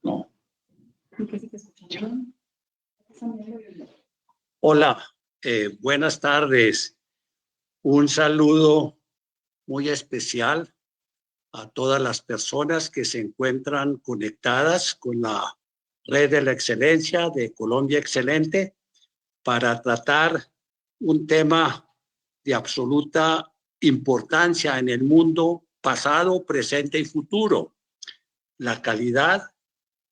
No. Hola, buenas tardes. Un saludo muy especial a todas las personas que se encuentran conectadas con la Red de la Excelencia de Colombia Excelente para tratar un tema de absoluta importancia en el mundo pasado, presente y futuro: la calidad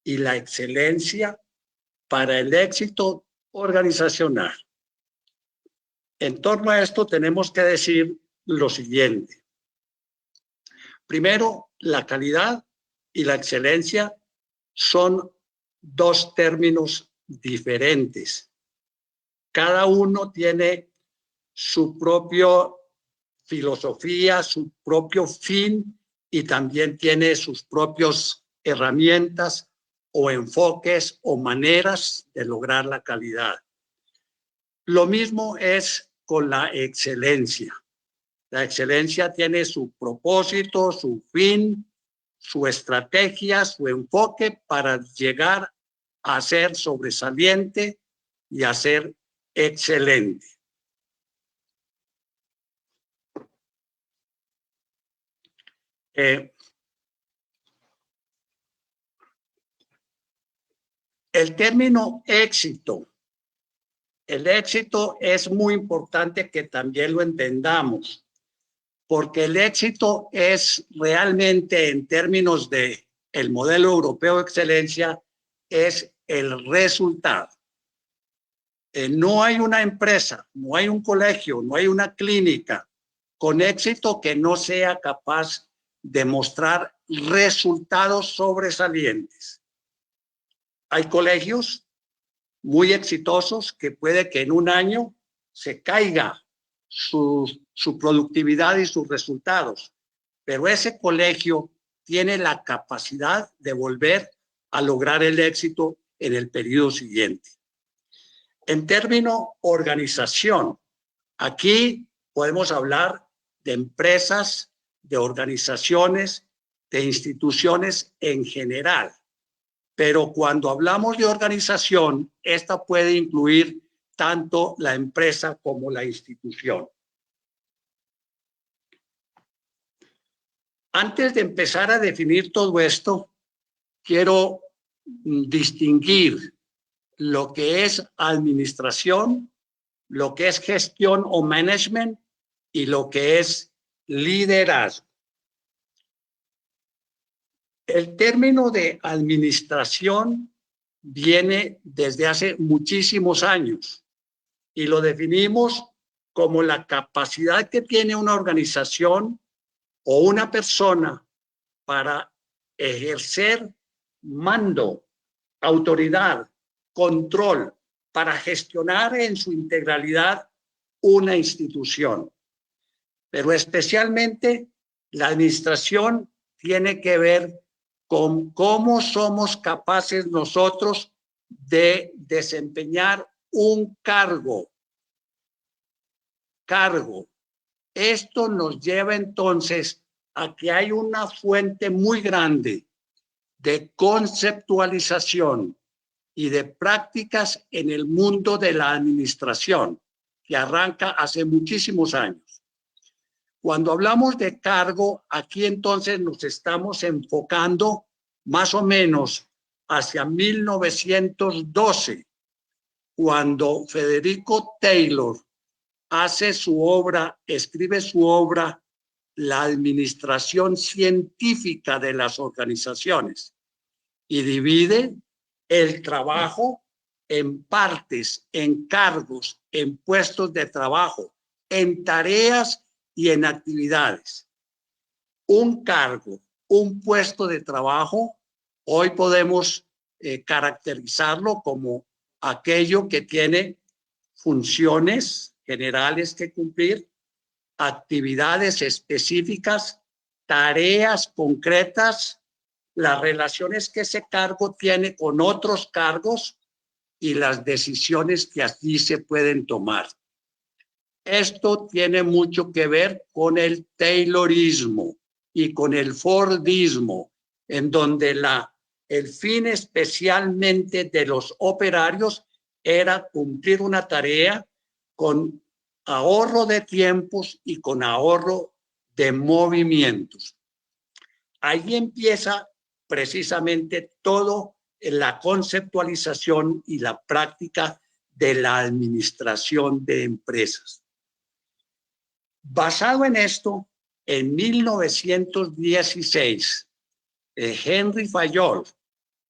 y la excelencia para el éxito organizacional. En torno a esto tenemos que decir lo siguiente. Primero, la calidad y la excelencia son dos términos diferentes. Cada uno tiene su propia filosofía, su propio fin, y también tiene sus propias herramientas o enfoques o maneras de lograr la calidad. Lo mismo es con la excelencia. La excelencia tiene su propósito, su fin, su estrategia, su enfoque para llegar a ser sobresaliente y a ser excelente. El término éxito. El éxito es muy importante que también lo entendamos, porque el éxito es realmente, en términos de el modelo europeo de excelencia, es el resultado. No hay una empresa, no hay un colegio, no hay una clínica con éxito que no sea capaz de mostrar resultados sobresalientes. Hay colegios muy exitosos que puede que en un año se caiga su productividad y sus resultados, pero ese colegio tiene la capacidad de volver a lograr el éxito en el periodo siguiente. En términos organización, aquí podemos hablar de empresas, de organizaciones, de instituciones en general. Pero cuando hablamos de organización, esta puede incluir tanto la empresa como la institución. Antes de empezar a definir todo esto, quiero distinguir lo que es administración, lo que es gestión o management y lo que es liderazgo. El término de administración viene desde hace muchísimos años y lo definimos como la capacidad que tiene una organización o una persona para ejercer mando, autoridad, control, para gestionar en su integralidad una institución. Pero especialmente la administración tiene que ver con cómo somos capaces nosotros de desempeñar un cargo. Esto nos lleva entonces a que hay una fuente muy grande de conceptualización y de prácticas en el mundo de la administración, que arranca hace muchísimos años. Cuando hablamos de cargo, aquí entonces nos estamos enfocando más o menos hacia 1912, cuando Federico Taylor hace su obra, escribe su obra, La administración científica de las organizaciones, y divide el trabajo en partes, en cargos, en puestos de trabajo, en tareas y en actividades. Un cargo, un puesto de trabajo, hoy podemos caracterizarlo como aquello que tiene funciones generales que cumplir, actividades específicas, tareas concretas, las relaciones que ese cargo tiene con otros cargos y las decisiones que allí se pueden tomar. Esto tiene mucho que ver con el Taylorismo, y con el Fordismo, en donde el fin especialmente de los operarios era cumplir una tarea con ahorro de tiempos y con ahorro de movimientos. Ahí empieza precisamente todo la conceptualización y la práctica de la administración de empresas. Basado en esto, en 1916, Henry Fayol,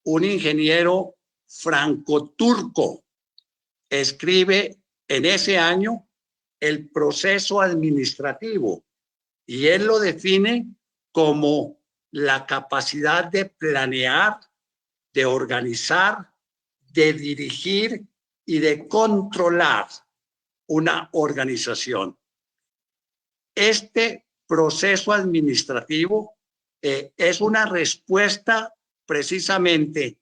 un ingeniero franco-turco, escribe en ese año el proceso administrativo y él lo define como la capacidad de planear, de organizar, de dirigir y de controlar una organización. Este proceso administrativo es una respuesta precisamente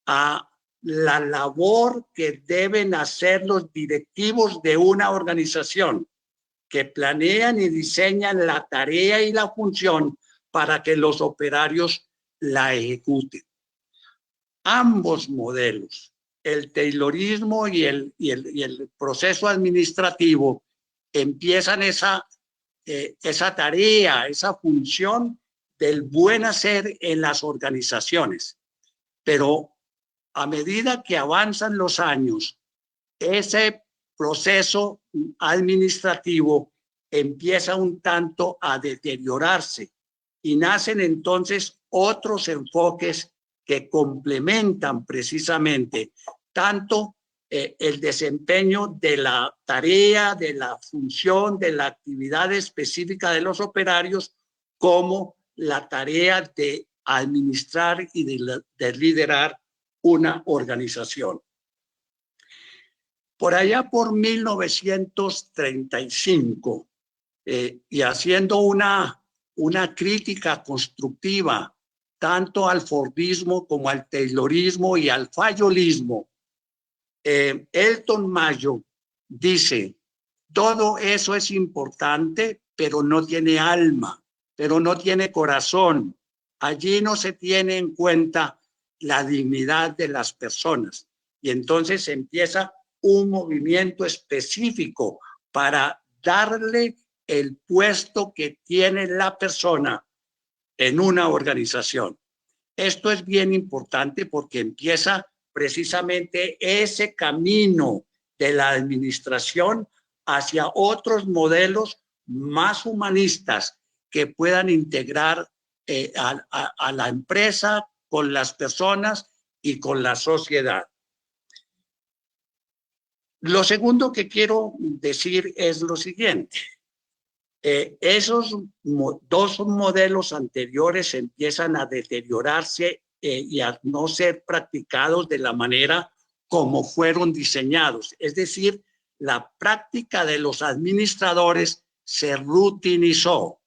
a la labor que deben hacer los directivos de una organización, que planean y diseñan la tarea y la función para que los operarios la ejecuten. Ambos modelos, el taylorismo y el proceso administrativo, empiezan esa tarea, esa función del buen hacer en las organizaciones. Pero a medida que avanzan los años, ese proceso administrativo empieza un tanto a deteriorarse y nacen entonces otros enfoques que complementan precisamente tanto el desempeño de la tarea, de la función, de la actividad específica de los operarios, como la tarea de administrar y de liderar una organización. Por allá por 1935, y haciendo una crítica constructiva tanto al Fordismo como al Taylorismo y al Fayolismo, Elton Mayo dice: todo eso es importante, pero no tiene alma, pero no tiene corazón. Allí no se tiene en cuenta la dignidad de las personas. Y entonces empieza un movimiento específico para darle el puesto que tiene la persona en una organización. Esto es bien importante porque empieza precisamente ese camino de la administración hacia otros modelos más humanistas que puedan integrar a la empresa con las personas y con la sociedad. Lo segundo que quiero decir es lo siguiente. Esos dos modelos anteriores empiezan a deteriorarse y a no ser practicados de la manera como fueron diseñados. Es decir, la práctica de los administradores se rutinizó.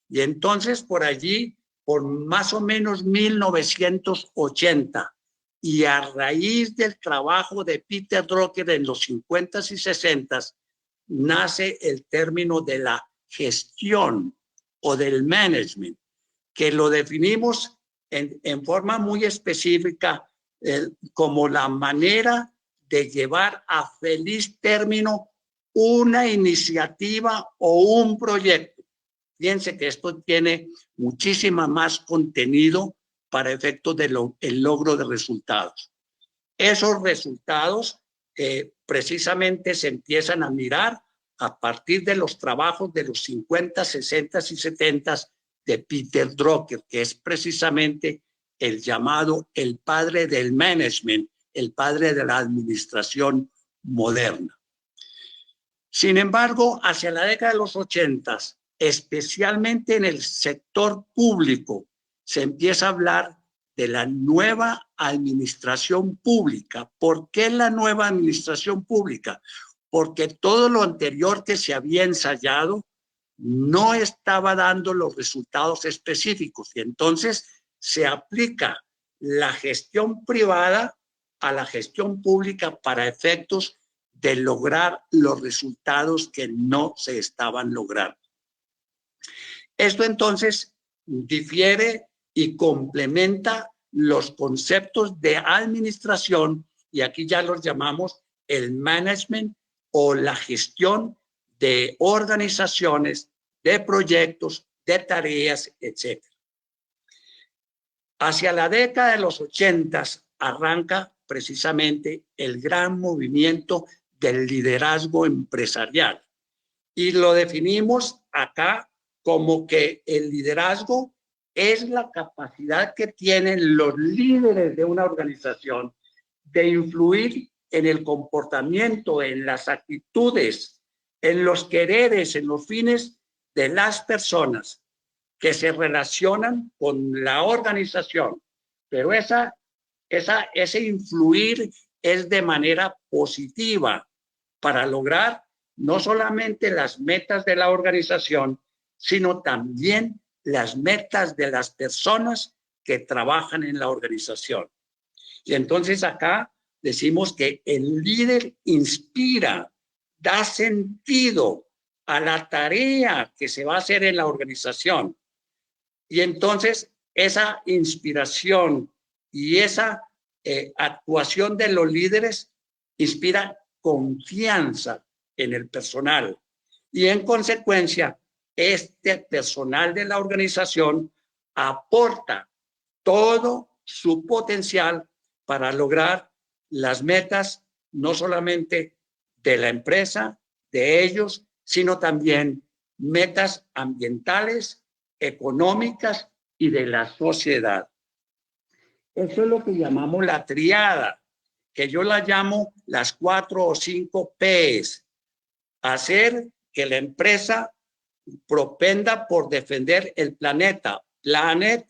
Y entonces por allí, por más o menos 1980, y a raíz del trabajo de Peter Drucker en los 50s y 60s, nace el término de la gestión o del management, que lo definimos en forma muy específica como la manera de llevar a feliz término una iniciativa o un proyecto. Fíjense que esto tiene muchísima más contenido para efectos del logro de resultados. Esos resultados precisamente se empiezan a mirar a partir de los trabajos de los 50, 60 y 70 de Peter Drucker, que es precisamente el llamado el padre del management, el padre de la administración moderna. Sin embargo, hacia la década de los 80, especialmente en el sector público, se empieza a hablar de la nueva administración pública. ¿Por qué la nueva administración pública? Porque todo lo anterior que se había ensayado no estaba dando los resultados específicos y entonces se aplica la gestión privada a la gestión pública para efectos de lograr los resultados que no se estaban logrando. Esto entonces difiere y complementa los conceptos de administración, y aquí ya los llamamos el management o la gestión de organizaciones, de proyectos, de tareas, etc. Hacia la década de los 80 arranca precisamente el gran movimiento del liderazgo empresarial. Y lo definimos acá como que el liderazgo es la capacidad que tienen los líderes de una organización de influir en el comportamiento, en las actitudes, en los quereres, en los fines de las personas que se relacionan con la organización. Pero ese influir es de manera positiva para lograr no solamente las metas de la organización, sino también las metas de las personas que trabajan en la organización. Y entonces acá decimos que el líder inspira, da sentido a la tarea que se va a hacer en la organización. Y entonces esa inspiración y esa actuación de los líderes inspira confianza en el personal. Y en consecuencia, este personal de la organización aporta todo su potencial para lograr las metas, no solamente de la empresa, de ellos, sino también metas ambientales, económicas y de la sociedad. Eso es lo que llamamos la triada, que yo la llamo las 4 o 5 P's. Hacer que la empresa propenda por defender el planeta, planet,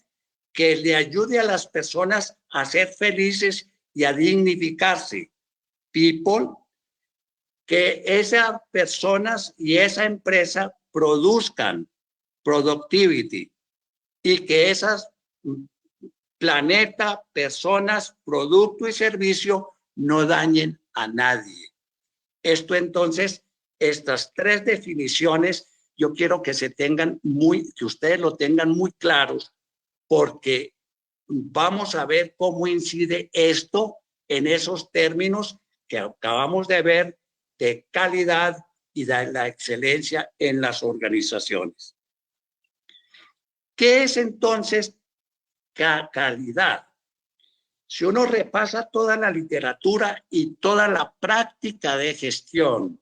que le ayude a las personas a ser felices y a dignificarse. People, que esas personas y esa empresa produzcan productivity y que esas planeta, personas, producto y servicio no dañen a nadie. Esto entonces, estas 3 definiciones, yo quiero que que ustedes lo tengan muy claros, porque vamos a ver cómo incide esto en esos términos que acabamos de ver de calidad y de la excelencia en las organizaciones. ¿Qué es entonces calidad? Si uno repasa toda la literatura y toda la práctica de gestión,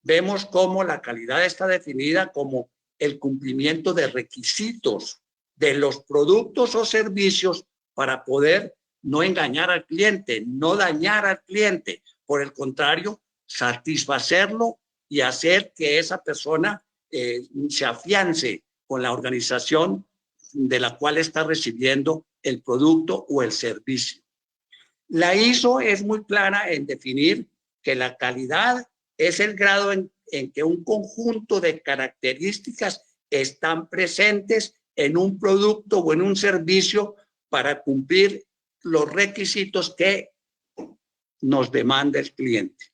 vemos cómo la calidad está definida como el cumplimiento de requisitos de los productos o servicios para poder no engañar al cliente, no dañar al cliente. Por el contrario, satisfacerlo y hacer que esa persona se afiance con la organización de la cual está recibiendo el producto o el servicio. La ISO es muy clara en definir que la calidad es el grado en que un conjunto de características están presentes en un producto o en un servicio para cumplir los requisitos que nos demanda el cliente.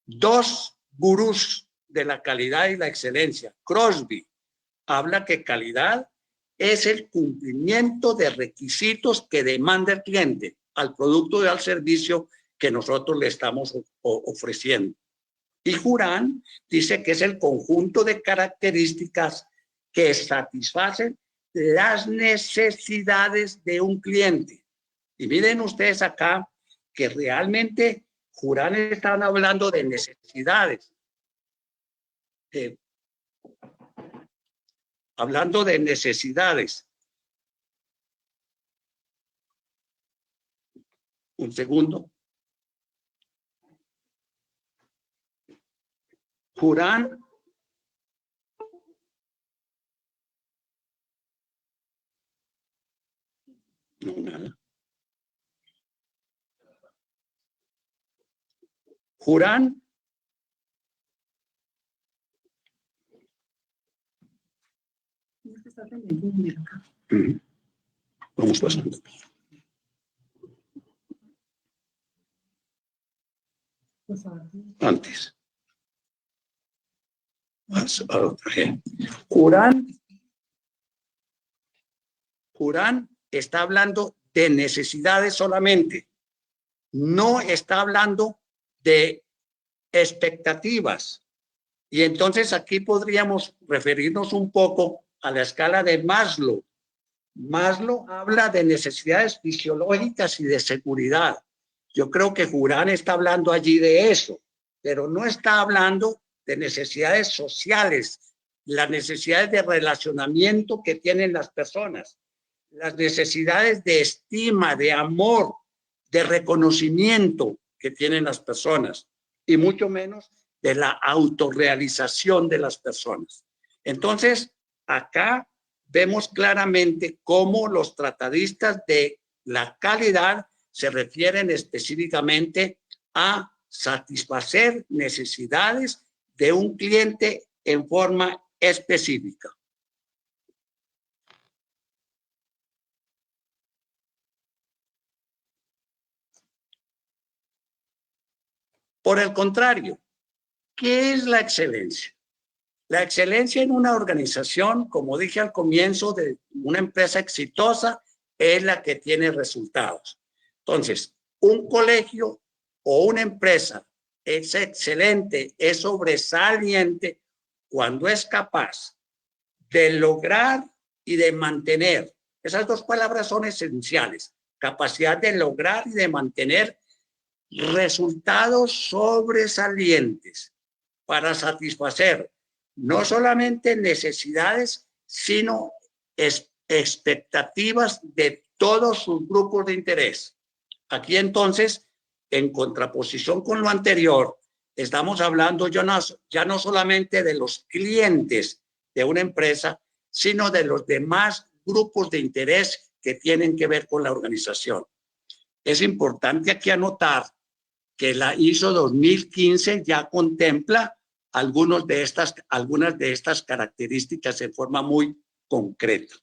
2 gurús de la calidad y la excelencia. Crosby habla que calidad es el cumplimiento de requisitos que demanda el cliente al producto y al servicio que nosotros le estamos ofreciendo. Y Juran dice que es el conjunto de características que satisfacen las necesidades de un cliente. Y miren ustedes acá que realmente Juran están hablando de necesidades. Hablando de necesidades. Un segundo. Juran no, nada. Juran vamos pasando. Antes. Juran Juran está hablando de necesidades solamente, no está hablando de expectativas. Y entonces aquí podríamos referirnos un poco a la escala de Maslow. Maslow habla de necesidades fisiológicas y de seguridad. Yo creo que Juran está hablando allí de eso, pero no está hablando de necesidades sociales, las necesidades de relacionamiento que tienen las personas, las necesidades de estima, de amor, de reconocimiento que tienen las personas, y mucho menos de la autorrealización de las personas. Entonces, acá vemos claramente cómo los tratadistas de la calidad se refieren específicamente a satisfacer necesidades de un cliente en forma específica. Por el contrario, ¿qué es la excelencia? La excelencia en una organización, como dije al comienzo, de una empresa exitosa, es la que tiene resultados. Entonces, un colegio o una empresa es excelente, es sobresaliente cuando es capaz de lograr y de mantener. Esas dos palabras son esenciales. Capacidad de lograr y de mantener resultados sobresalientes para satisfacer no solamente necesidades, sino expectativas de todos sus grupos de interés. Aquí entonces, en contraposición con lo anterior, estamos hablando ya no solamente de los clientes de una empresa, sino de los demás grupos de interés que tienen que ver con la organización. Es importante aquí anotar que la ISO 2015 ya contempla algunas de estas características en forma muy concreta.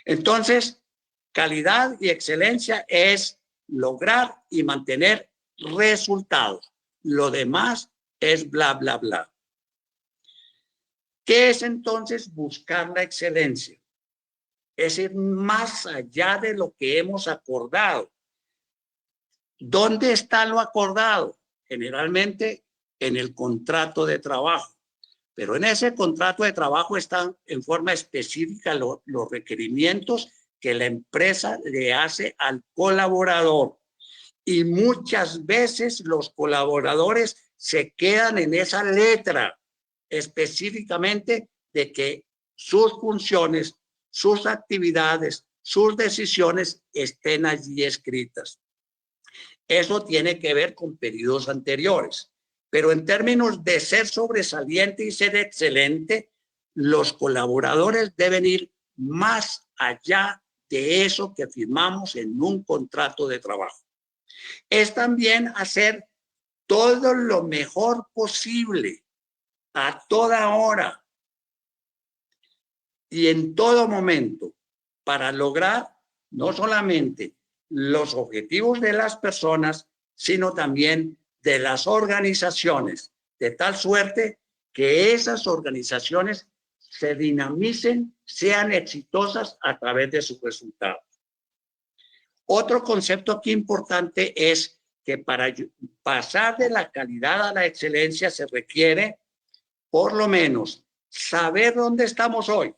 Entonces, calidad y excelencia es lograr y mantener resultados. Lo demás es bla, bla, bla. ¿Qué es entonces buscar la excelencia? Es ir más allá de lo que hemos acordado. ¿Dónde está lo acordado? Generalmente en el contrato de trabajo. Pero en ese contrato de trabajo están en forma específica los requerimientos que la empresa le hace al colaborador. Y muchas veces los colaboradores se quedan en esa letra específicamente de que sus funciones, sus actividades, sus decisiones estén allí escritas. Eso tiene que ver con periodos anteriores. Pero en términos de ser sobresaliente y ser excelente, los colaboradores deben ir más allá de eso que firmamos en un contrato de trabajo. Es también hacer todo lo mejor posible a toda hora y en todo momento para lograr no solamente los objetivos de las personas, sino también de las organizaciones, de tal suerte que esas organizaciones se dinamicen, sean exitosas a través de sus resultados. Otro concepto aquí importante es que para pasar de la calidad a la excelencia se requiere, por lo menos, saber dónde estamos hoy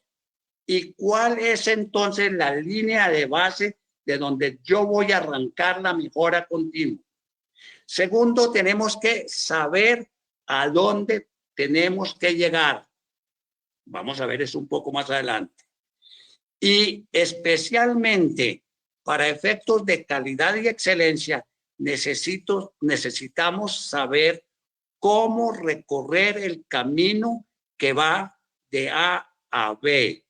y cuál es entonces la línea de base de donde yo voy a arrancar la mejora continua. Segundo, tenemos que saber a dónde tenemos que llegar. Vamos a ver eso un poco más adelante. Y especialmente para efectos de calidad y excelencia, necesitamos saber cómo recorrer el camino que va de A a B.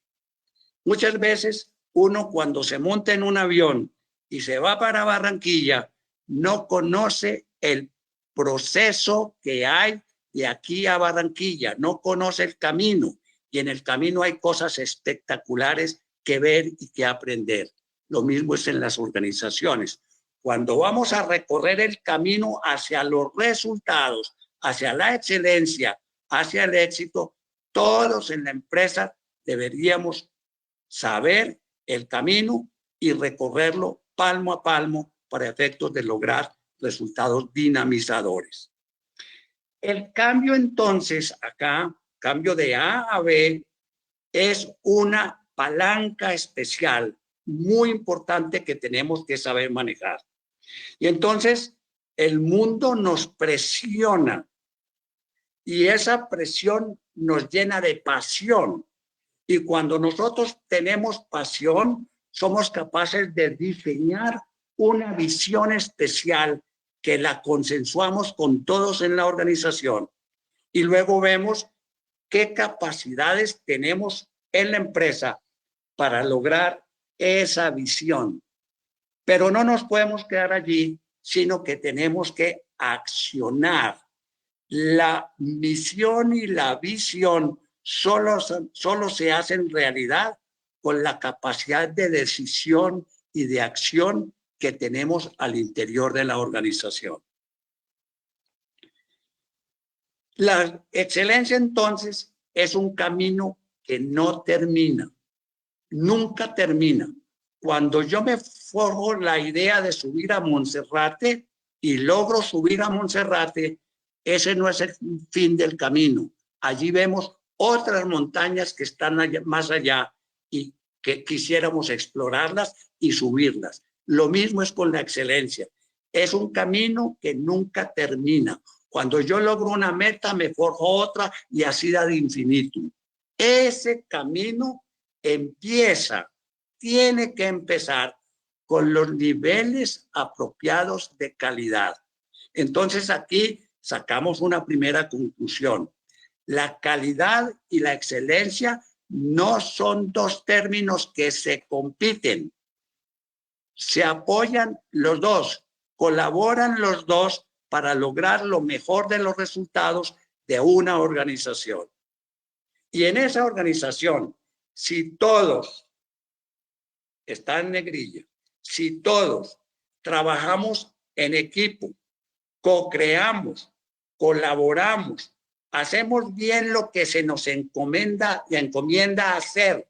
Muchas veces uno cuando se monta en un avión y se va para Barranquilla, no conoce el proceso que hay de aquí a Barranquilla, no conoce el camino y en el camino hay cosas espectaculares que ver y que aprender. Lo mismo es en las organizaciones. Cuando vamos a recorrer el camino hacia los resultados, hacia la excelencia, hacia el éxito, todos en la empresa deberíamos saber el camino y recorrerlo palmo a palmo para efectos de lograr resultados dinamizadores. El cambio entonces acá, cambio de A a B, es una palanca especial muy importante que tenemos que saber manejar. Y entonces el mundo nos presiona y esa presión nos llena de pasión. Y cuando nosotros tenemos pasión, somos capaces de diseñar una visión especial que la consensuamos con todos en la organización. Y luego vemos qué capacidades tenemos en la empresa para lograr esa visión. Pero no nos podemos quedar allí, sino que tenemos que accionar. La misión y la visión solo se hacen realidad con la capacidad de decisión y de acción que tenemos al interior de la organización. La excelencia entonces es un camino que no termina, nunca termina. Cuando yo me forjo la idea de subir a Monserrate y logro subir a Monserrate, ese no es el fin del camino. Allí vemos otras montañas que están allá, más allá y que quisiéramos explorarlas y subirlas. Lo mismo es con la excelencia. Es un camino que nunca termina. Cuando yo logro una meta, me forjo otra y así da de infinito. Ese camino tiene que empezar con los niveles apropiados de calidad. Entonces aquí sacamos una primera conclusión. La calidad y la excelencia no son dos términos que se compiten. Se apoyan los dos, colaboran los dos para lograr lo mejor de los resultados de una organización. Y en esa organización, si todos, está en negrilla, si todos trabajamos en equipo, co-creamos, colaboramos, hacemos bien lo que se nos encomienda hacer,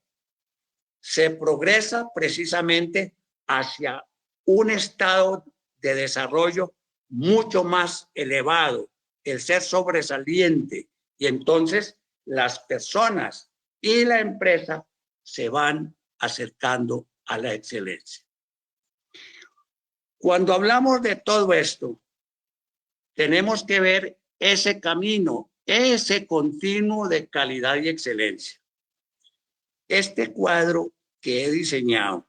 se progresa precisamente hacia un estado de desarrollo mucho más elevado, el ser sobresaliente, y entonces las personas y la empresa se van acercando a la excelencia. Cuando hablamos de todo esto, tenemos que ver ese camino, ese continuo de calidad y excelencia. Este cuadro que he diseñado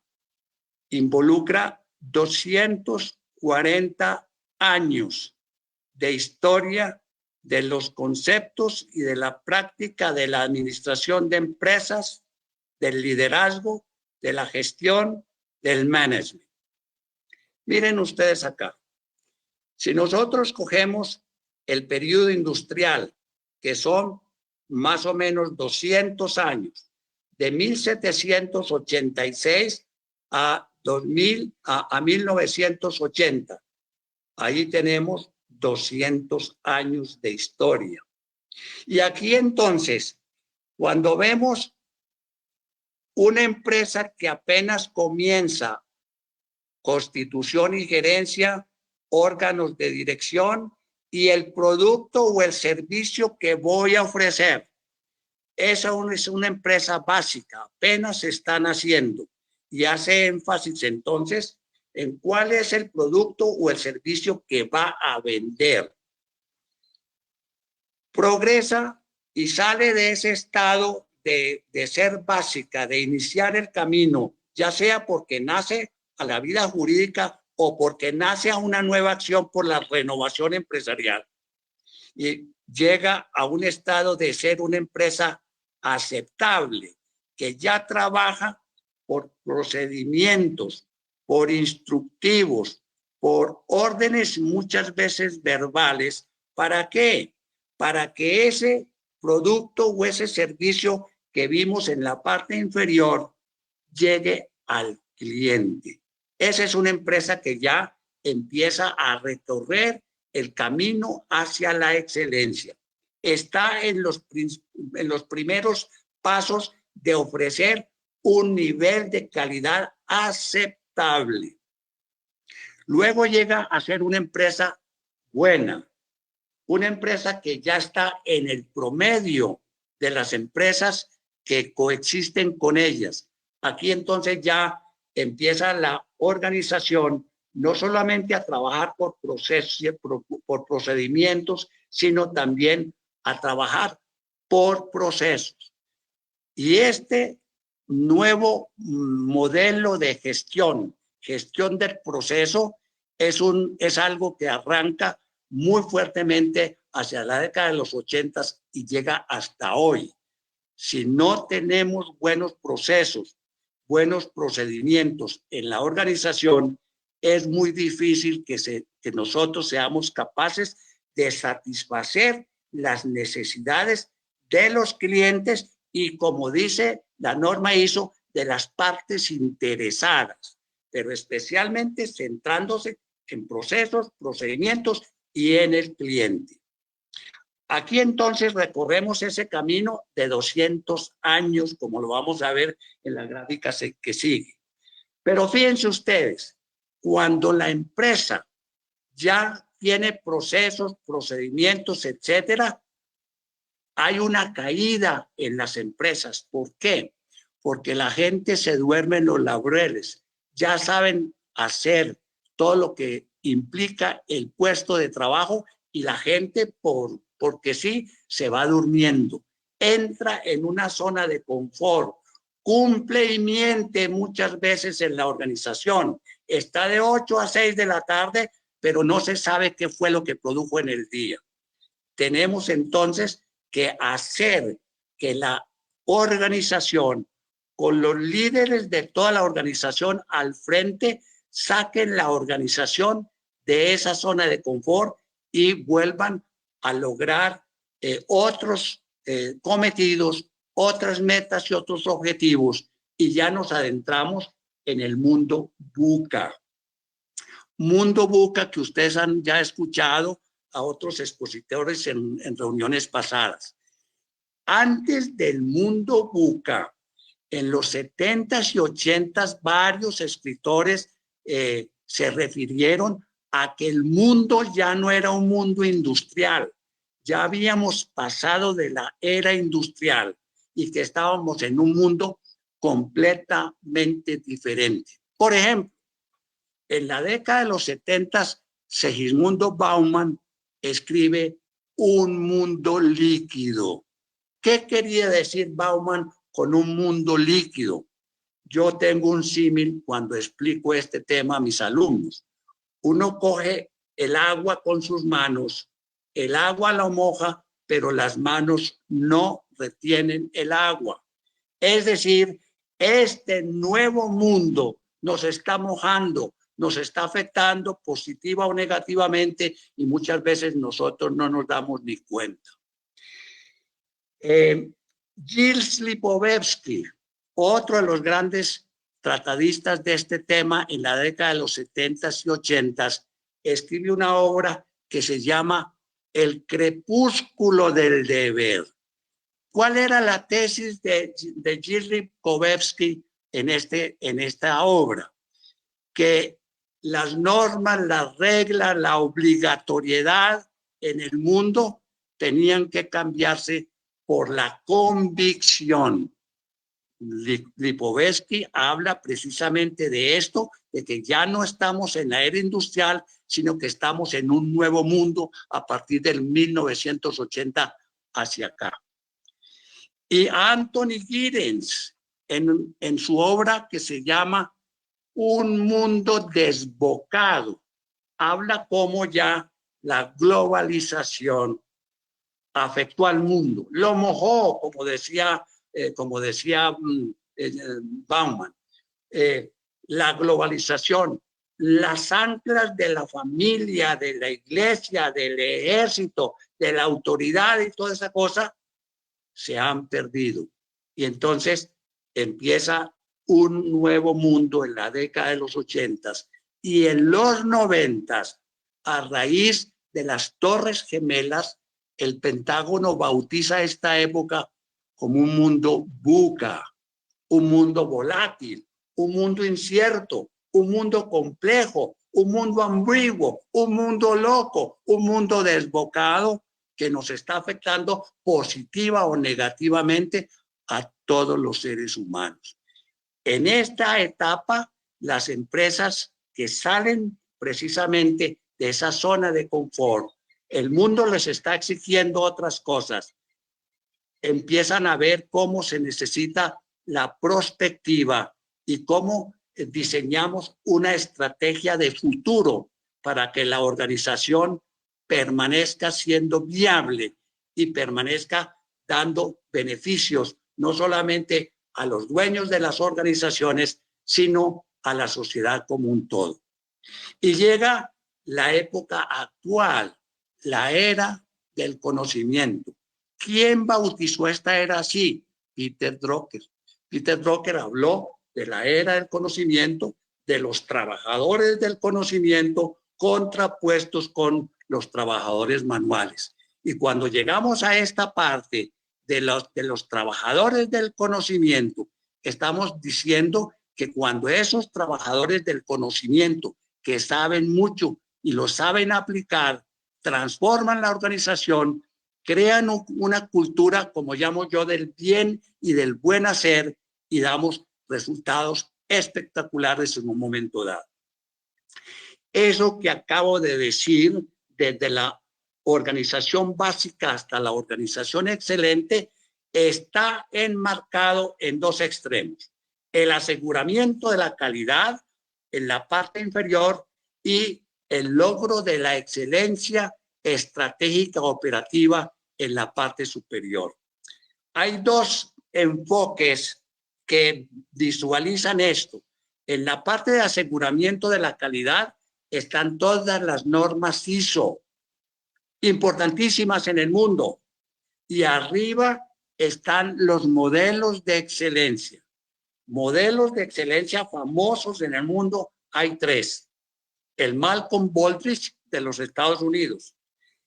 involucra 240 años de historia de los conceptos y de la práctica de la administración de empresas, del liderazgo, de la gestión, del management. Miren ustedes acá. Si nosotros cogemos el periodo industrial, que son más o menos 200 años, de 1786 a 1980, ahí tenemos 200 años de historia. Y aquí entonces, cuando vemos una empresa que apenas comienza, constitución y gerencia, órganos de dirección y el producto o el servicio que voy a ofrecer. Esa es una empresa básica, apenas se están haciendo y hace énfasis entonces en cuál es el producto o el servicio que va a vender. Progresa y sale de ese estado de ser básica, de iniciar el camino, ya sea porque nace a la vida jurídica o porque nace a una nueva acción por la renovación empresarial. Y llega a un estado de ser una empresa aceptable, que ya trabaja por procedimientos, por instructivos, por órdenes muchas veces verbales. ¿Para qué? Para que ese producto o ese servicio que vimos en la parte inferior llegue al cliente. Esa es una empresa que ya empieza a recorrer el camino hacia la excelencia. Está en los primeros pasos de ofrecer un nivel de calidad aceptable. Luego llega a ser una empresa buena, una empresa que ya está en el promedio de las empresas que coexisten con ellas. Aquí entonces ya empieza la organización no solamente a trabajar por procesos, por procedimientos, sino también a trabajar por procesos. Y este nuevo modelo de gestión del proceso, es algo que arranca muy fuertemente hacia la década de los 80 y llega hasta hoy. Si no tenemos buenos procesos, buenos procedimientos en la organización, es muy difícil que nosotros seamos capaces de satisfacer las necesidades de los clientes y, como dice la norma ISO, de las partes interesadas, pero especialmente centrándose en procesos, procedimientos y en el cliente. Aquí entonces recorremos ese camino de 200 años, como lo vamos a ver en la gráfica que sigue. Pero fíjense ustedes, cuando la empresa ya tiene procesos, procedimientos, etcétera, hay una caída en las empresas. ¿Por qué? Porque la gente se duerme en los laureles. Ya saben hacer todo lo que implica el puesto de trabajo y la gente, porque sí, se va durmiendo. Entra en una zona de confort, cumple y miente muchas veces en la organización. Está de 8 a 6 de la tarde, pero no se sabe qué fue lo que produjo en el día. Tenemos entonces que hacer que la organización, con los líderes de toda la organización al frente, saquen la organización de esa zona de confort y vuelvan a lograr otros cometidos, otras metas y otros objetivos. Y ya nos adentramos en el mundo VUCA. Mundo VUCA que ustedes han ya escuchado a otros expositores en reuniones pasadas. Antes del mundo VUCA, en los 70s y 80s, varios escritores se refirieron a que el mundo ya no era un mundo industrial, ya habíamos pasado de la era industrial y que estábamos en un mundo completamente diferente. Por ejemplo, en la década de los 70s, Segismundo Bauman escribe Un mundo líquido. ¿Qué quería decir Bauman con un mundo líquido? Yo tengo un símil cuando explico este tema a mis alumnos. Uno coge el agua con sus manos, el agua lo moja, pero las manos no retienen el agua. Es decir, este nuevo mundo nos está mojando, nos está afectando positiva o negativamente y muchas veces nosotros no nos damos ni cuenta. Gilles Lipovetsky, otro de los grandes tratadistas de este tema en la década de los 70s y 80s, escribe una obra que se llama El crepúsculo del deber. ¿Cuál era la tesis de Gilles Lipovetsky en esta obra? Que las normas, las reglas, la obligatoriedad en el mundo tenían que cambiarse por la convicción. Lipovetsky habla precisamente de esto, de que ya no estamos en la era industrial, sino que estamos en un nuevo mundo a partir del 1980 hacia acá. Y Anthony Giddens, en su obra que se llama Un mundo desbocado, habla cómo ya la globalización afectó al mundo, lo mojó, como decía Bauman. La globalización, las anclas de la familia, de la iglesia, del ejército, de la autoridad y toda esa cosa se han perdido. Y entonces empieza un nuevo mundo en la década de los 80s y en los 90s, a raíz de las Torres Gemelas, el Pentágono bautiza esta época como un mundo VUCA. un mundo volátil, un mundo incierto, un mundo complejo, un mundo ambiguo, un mundo loco, un mundo desbocado que nos está afectando positiva o negativamente a todos los seres humanos. En esta etapa, las empresas que salen precisamente de esa zona de confort, el mundo les está exigiendo otras cosas, empiezan a ver cómo se necesita la prospectiva y cómo diseñamos una estrategia de futuro para que la organización permanezca siendo viable y permanezca dando beneficios no solamente a los dueños de las organizaciones, sino a la sociedad como un todo. Y llega la época actual, la era del conocimiento. ¿Quién bautizó esta era así? Peter Drucker. Peter Drucker habló de la era del conocimiento, de los trabajadores del conocimiento contrapuestos con los trabajadores manuales. Y cuando llegamos a esta parte de los trabajadores del conocimiento, estamos diciendo que cuando esos trabajadores del conocimiento que saben mucho y lo saben aplicar, transforman la organización, crean una cultura, como llamo yo, del bien y del buen hacer y damos resultados espectaculares en un momento dado. Eso que acabo de decir, desde la organización básica hasta la organización excelente, está enmarcado en dos extremos. El aseguramiento de la calidad en la parte inferior y el logro de la excelencia estratégica operativa en la parte superior. Hay dos enfoques que visualizan esto. En la parte de aseguramiento de la calidad están todas las normas ISO, importantísimas en el mundo. Y arriba están los modelos de excelencia. Modelos de excelencia famosos en el mundo hay tres. El Malcolm Baldrige de los Estados Unidos,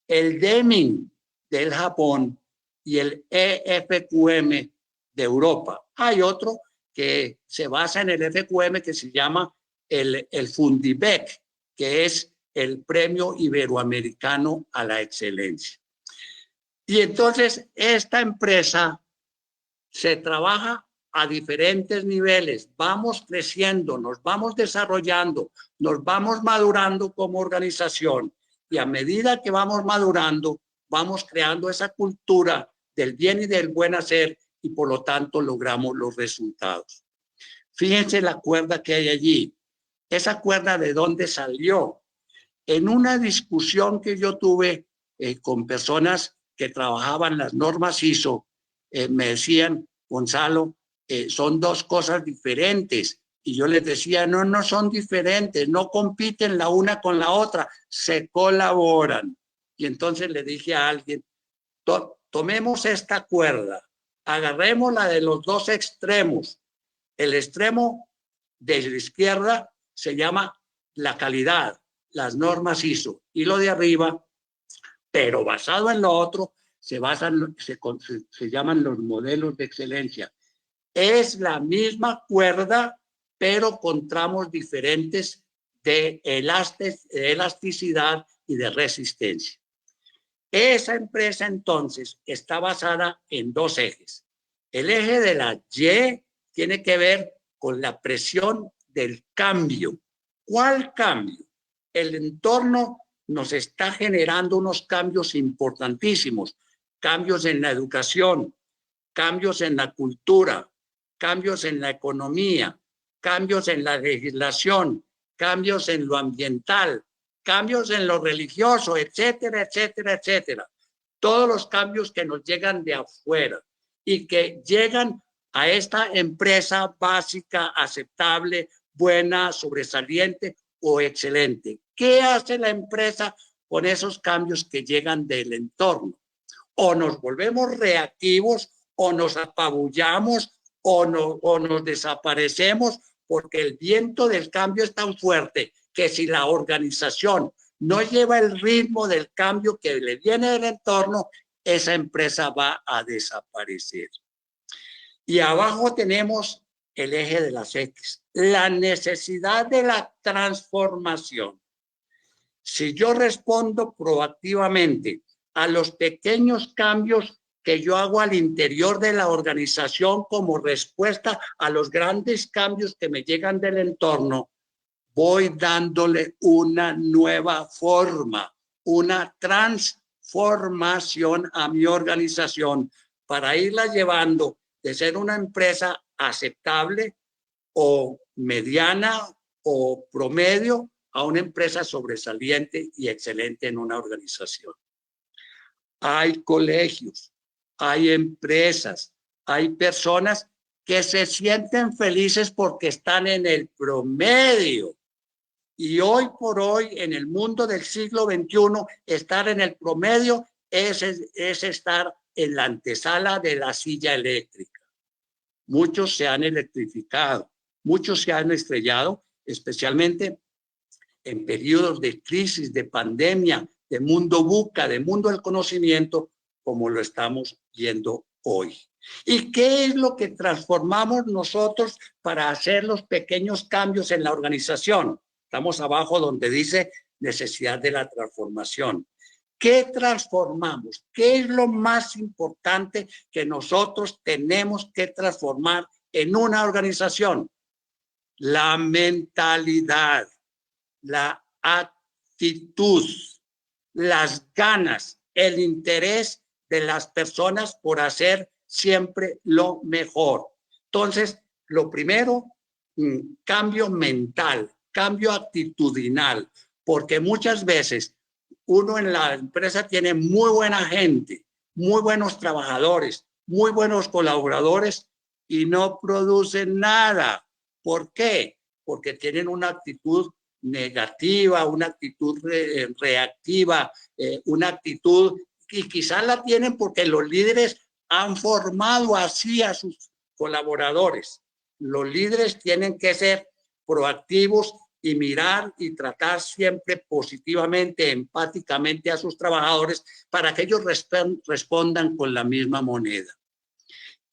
el Deming del Japón y el EFQM de Europa. Hay otro que se basa en el FQM que se llama el Fundibec, que es el Premio Iberoamericano a la Excelencia. Y entonces esta empresa se trabaja a diferentes niveles, vamos creciendo, nos vamos desarrollando, nos vamos madurando como organización y a medida que vamos madurando, vamos creando esa cultura del bien y del buen hacer y por lo tanto logramos los resultados. Fíjense la cuerda que hay allí. Esa cuerda, ¿de dónde salió? En una discusión que yo tuve con personas que trabajaban las normas ISO, me decían, Gonzalo, son dos cosas diferentes. Y yo les decía, no, no son diferentes, no compiten la una con la otra, se colaboran. Y entonces le dije a alguien, tomemos esta cuerda, agarrémosla de los dos extremos. El extremo de la izquierda se llama la calidad, las normas ISO, y lo de arriba, pero basado en lo otro, se llaman los modelos de excelencia. Es la misma cuerda, pero con tramos diferentes de elasticidad y de resistencia. Esa empresa entonces está basada en dos ejes. El eje de la Y tiene que ver con la presión del cambio. ¿Cuál cambio? El entorno nos está generando unos cambios importantísimos, cambios en la educación, cambios en la cultura, cambios en la economía, cambios en la legislación, cambios en lo ambiental, cambios en lo religioso, etcétera, etcétera, etcétera. Todos los cambios que nos llegan de afuera y que llegan a esta empresa básica, aceptable, buena, sobresaliente o excelente. ¿Qué hace la empresa con esos cambios que llegan del entorno? O nos volvemos reactivos, o nos apabullamos, o nos desaparecemos, porque el viento del cambio es tan fuerte que si la organización no lleva el ritmo del cambio que le viene del entorno, esa empresa va a desaparecer. Y abajo tenemos el eje de las X, la necesidad de la transformación. Si yo respondo proactivamente a los pequeños cambios que yo hago al interior de la organización como respuesta a los grandes cambios que me llegan del entorno, voy dándole una nueva forma, una transformación a mi organización para irla llevando de ser una empresa aceptable o mediana o promedio a una empresa sobresaliente y excelente en una organización. Hay colegios, hay empresas, hay personas que se sienten felices porque están en el promedio. Y hoy por hoy, en el mundo del siglo XXI, estar en el promedio es estar en la antesala de la silla eléctrica. Muchos se han electrificado, muchos se han estrellado, especialmente en periodos de crisis, de pandemia, de mundo VUCA, de mundo del conocimiento, como lo estamos viendo hoy. ¿Y qué es lo que transformamos nosotros para hacer los pequeños cambios en la organización? Estamos abajo donde dice necesidad de la transformación. ¿Qué transformamos? ¿Qué es lo más importante que nosotros tenemos que transformar en una organización? La mentalidad, la actitud, las ganas, el interés de las personas por hacer siempre lo mejor. Entonces, lo primero, cambio mental, cambio actitudinal, porque muchas veces uno en la empresa tiene muy buena gente, muy buenos trabajadores, muy buenos colaboradores y no producen nada. ¿Por qué? Porque tienen una actitud negativa, una actitud reactiva, una actitud, y quizás la tienen porque los líderes han formado así a sus colaboradores. Los líderes tienen que ser proactivos y mirar y tratar siempre positivamente, empáticamente a sus trabajadores para que ellos respondan con la misma moneda.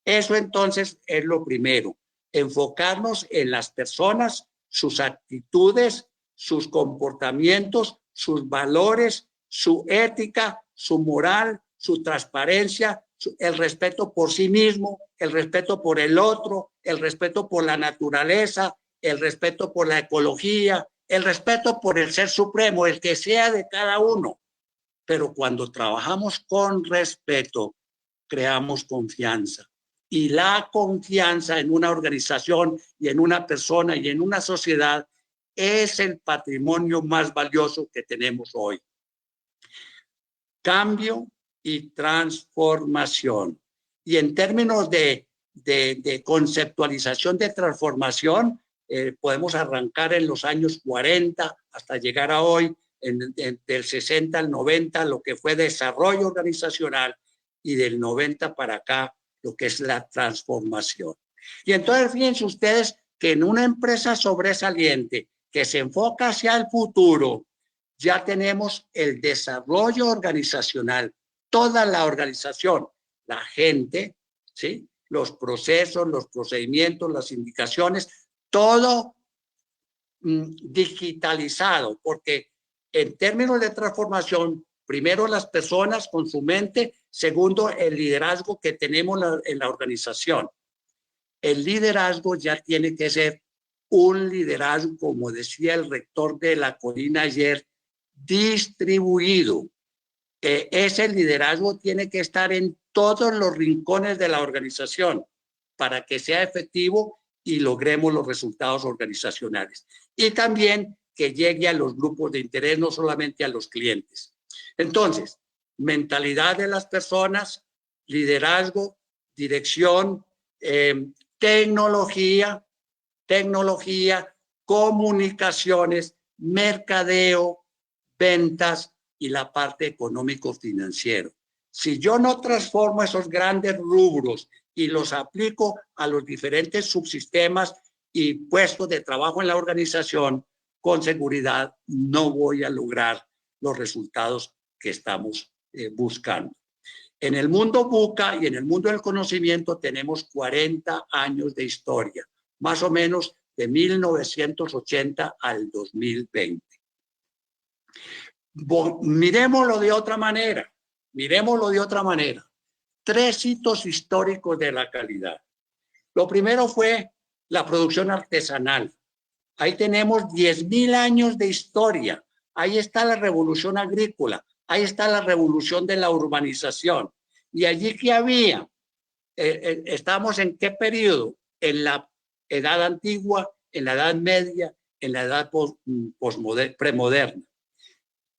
Eso entonces es lo primero, enfocarnos en las personas, sus actitudes, sus comportamientos, sus valores, su ética, su moral, su transparencia, el respeto por sí mismo, el respeto por el otro, el respeto por la naturaleza, el respeto por la ecología, el respeto por el ser supremo, el que sea de cada uno. Pero cuando trabajamos con respeto, creamos confianza. Y la confianza en una organización y en una persona y en una sociedad es el patrimonio más valioso que tenemos hoy. Cambio y transformación. Y en términos de conceptualización de transformación, podemos arrancar en los años 40 hasta llegar a hoy, del 60 al 90, lo que fue desarrollo organizacional, y del 90 para acá, lo que es la transformación. Y entonces fíjense ustedes que en una empresa sobresaliente que se enfoca hacia el futuro, ya tenemos el desarrollo organizacional, toda la organización, la gente, ¿sí? Los procesos, los procedimientos, las indicaciones, todo digitalizado, porque en términos de transformación, primero las personas con su mente, segundo el liderazgo que tenemos en la organización. El liderazgo ya tiene que ser un liderazgo, como decía el rector de la Colina ayer, distribuido. Ese liderazgo tiene que estar en todos los rincones de la organización para que sea efectivo y logremos los resultados organizacionales. Y también que llegue a los grupos de interés, no solamente a los clientes. Entonces, mentalidad de las personas, liderazgo, dirección, tecnología, comunicaciones, mercadeo, ventas y la parte económico-financiero. Si yo no transformo esos grandes rubros y los aplico a los diferentes subsistemas y puestos de trabajo en la organización, con seguridad no voy a lograr los resultados que estamos buscando. En el mundo VUCA y en el mundo del conocimiento tenemos 40 años de historia. más o menos de 1980 al 2020. Miremoslo de otra manera, miremoslo de otra manera. 3 hitos históricos de la calidad. Lo primero fue la producción artesanal. Ahí tenemos 10.000 años de historia. Ahí está la revolución agrícola. Ahí está la revolución de la urbanización. ¿Y allí qué había? ¿Estamos en qué periodo? En la edad antigua, en la edad media, en la edad premoderna.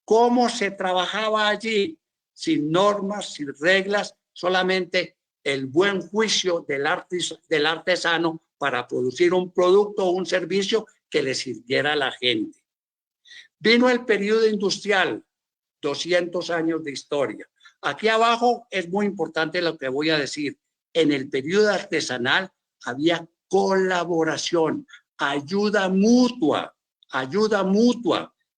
¿Cómo se trabajaba allí? Sin normas, sin reglas, solamente el buen juicio del artesano para producir un producto o un servicio que le sirviera a la gente. Vino el periodo industrial, 200 años de historia. Aquí abajo es muy importante lo que voy a decir. En el periodo artesanal había colaboración, ayuda mutua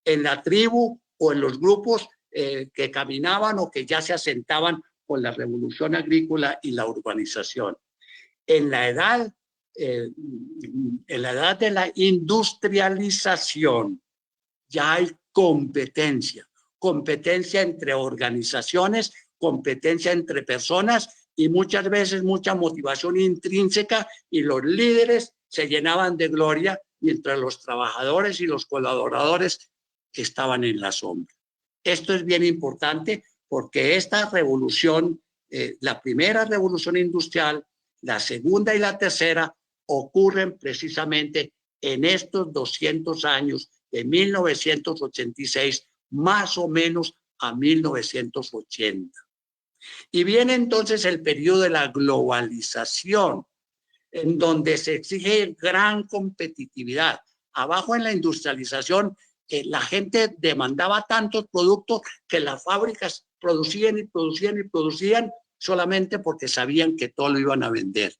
en la tribu o en los grupos que caminaban o que ya se asentaban con la revolución agrícola y la urbanización. En la edad de la industrialización ya hay competencia entre organizaciones, competencia entre personas y muchas veces mucha motivación intrínseca, y los líderes se llenaban de gloria mientras los trabajadores y los colaboradores estaban en la sombra. Esto es bien importante porque esta revolución, la primera revolución industrial, la segunda y la tercera, ocurren precisamente en estos 200 años, de 1986 más o menos a 1980. Y viene entonces el periodo de la globalización, en donde se exige gran competitividad. Abajo en la industrialización, la gente demandaba tantos productos que las fábricas producían solamente porque sabían que todo lo iban a vender.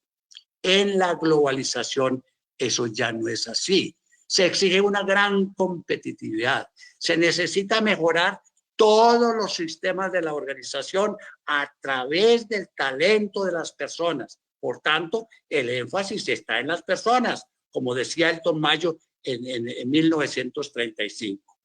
En la globalización eso ya no es así. Se exige una gran competitividad. Se necesita mejorar todos los sistemas de la organización a través del talento de las personas. Por tanto, el énfasis está en las personas, como decía Elton Mayo en 1935.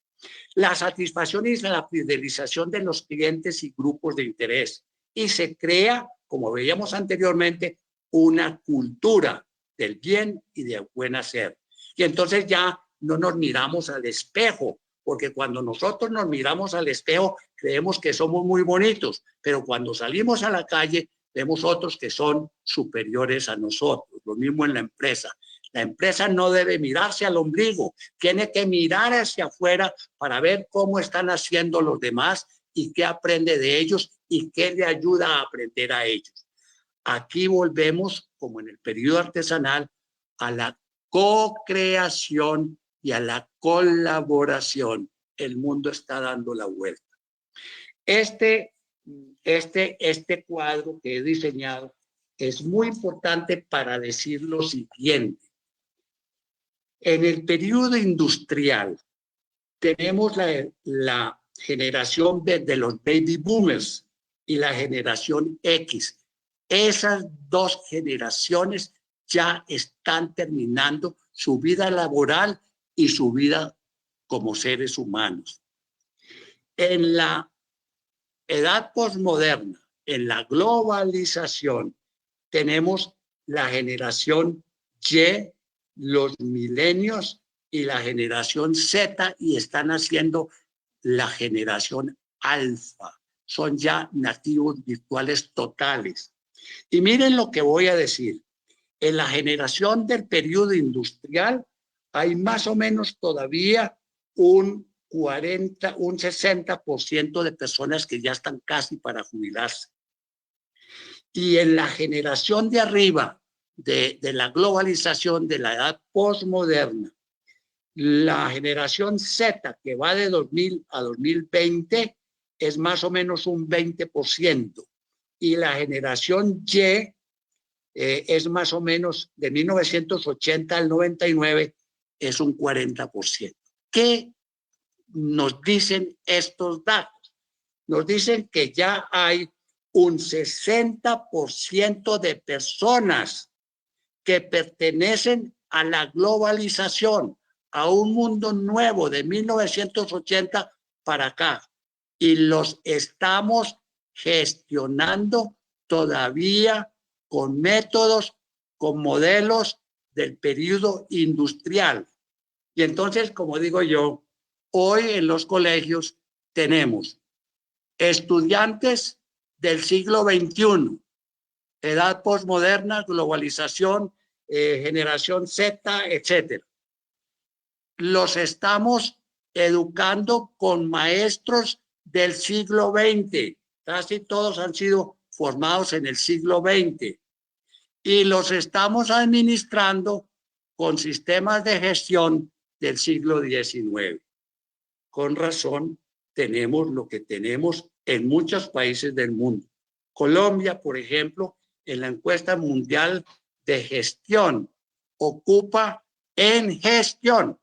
La satisfacción y la fidelización de los clientes y grupos de interés. Y se crea, como veíamos anteriormente, una cultura del bien y del buen hacer. Y entonces ya no nos miramos al espejo, porque cuando nosotros nos miramos al espejo creemos que somos muy bonitos, pero cuando salimos a la calle vemos otros que son superiores a nosotros. Lo mismo en la empresa. La empresa no debe mirarse al ombligo, tiene que mirar hacia afuera para ver cómo están haciendo los demás y qué aprende de ellos y qué le ayuda a aprender a ellos. Aquí volvemos, como en el periodo artesanal, a la co-creación y a la colaboración. El mundo está dando la vuelta. Este cuadro que he diseñado es muy importante para decir lo siguiente. En el periodo industrial tenemos la generación de los baby boomers y la generación X. Esas dos generaciones ya están terminando su vida laboral y su vida como seres humanos. En la edad posmoderna, en la globalización, tenemos la generación Y, los milenios y la generación Z, y están haciendo la generación alfa. Son ya nativos virtuales totales. Y miren lo que voy a decir. En la generación del periodo industrial hay más o menos todavía un 60% de personas que ya están casi para jubilarse. Y en la generación de arriba de la globalización, de la edad postmoderna, la generación Z, que va de 2000 a 2020, es más o menos un 20%. Y la generación Y es más o menos de 1980 al 99, es un 40%. ¿Qué nos dicen estos datos? Nos dicen que ya hay un 60% de personas que pertenecen a la globalización, a un mundo nuevo de 1980 para acá. Y los estamos gestionando todavía con métodos, con modelos del periodo industrial. Y entonces, como digo yo, hoy en los colegios tenemos estudiantes del siglo XXI, edad postmoderna, globalización, generación Z, etcétera. Los estamos educando con maestros del siglo XX. Casi todos han sido formados en el siglo XX. Y los estamos administrando con sistemas de gestión del siglo XIX. Con razón, tenemos lo que tenemos en muchos países del mundo. Colombia, por ejemplo, en la encuesta mundial de gestión, ocupa en gestión,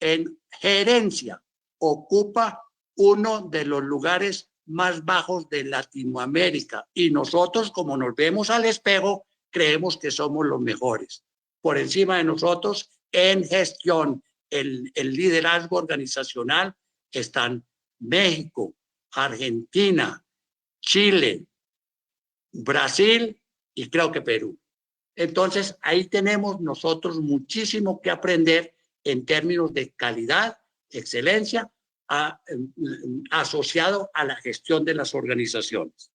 en gerencia, ocupa uno de los lugares más bajos de Latinoamérica. Y nosotros, como nos vemos al espejo, creemos que somos los mejores. Por encima de nosotros, en gestión, el liderazgo organizacional, están México, Argentina, Chile, Brasil y creo que Perú. Entonces, ahí tenemos nosotros muchísimo que aprender en términos de calidad, excelencia, asociado a la gestión de las organizaciones.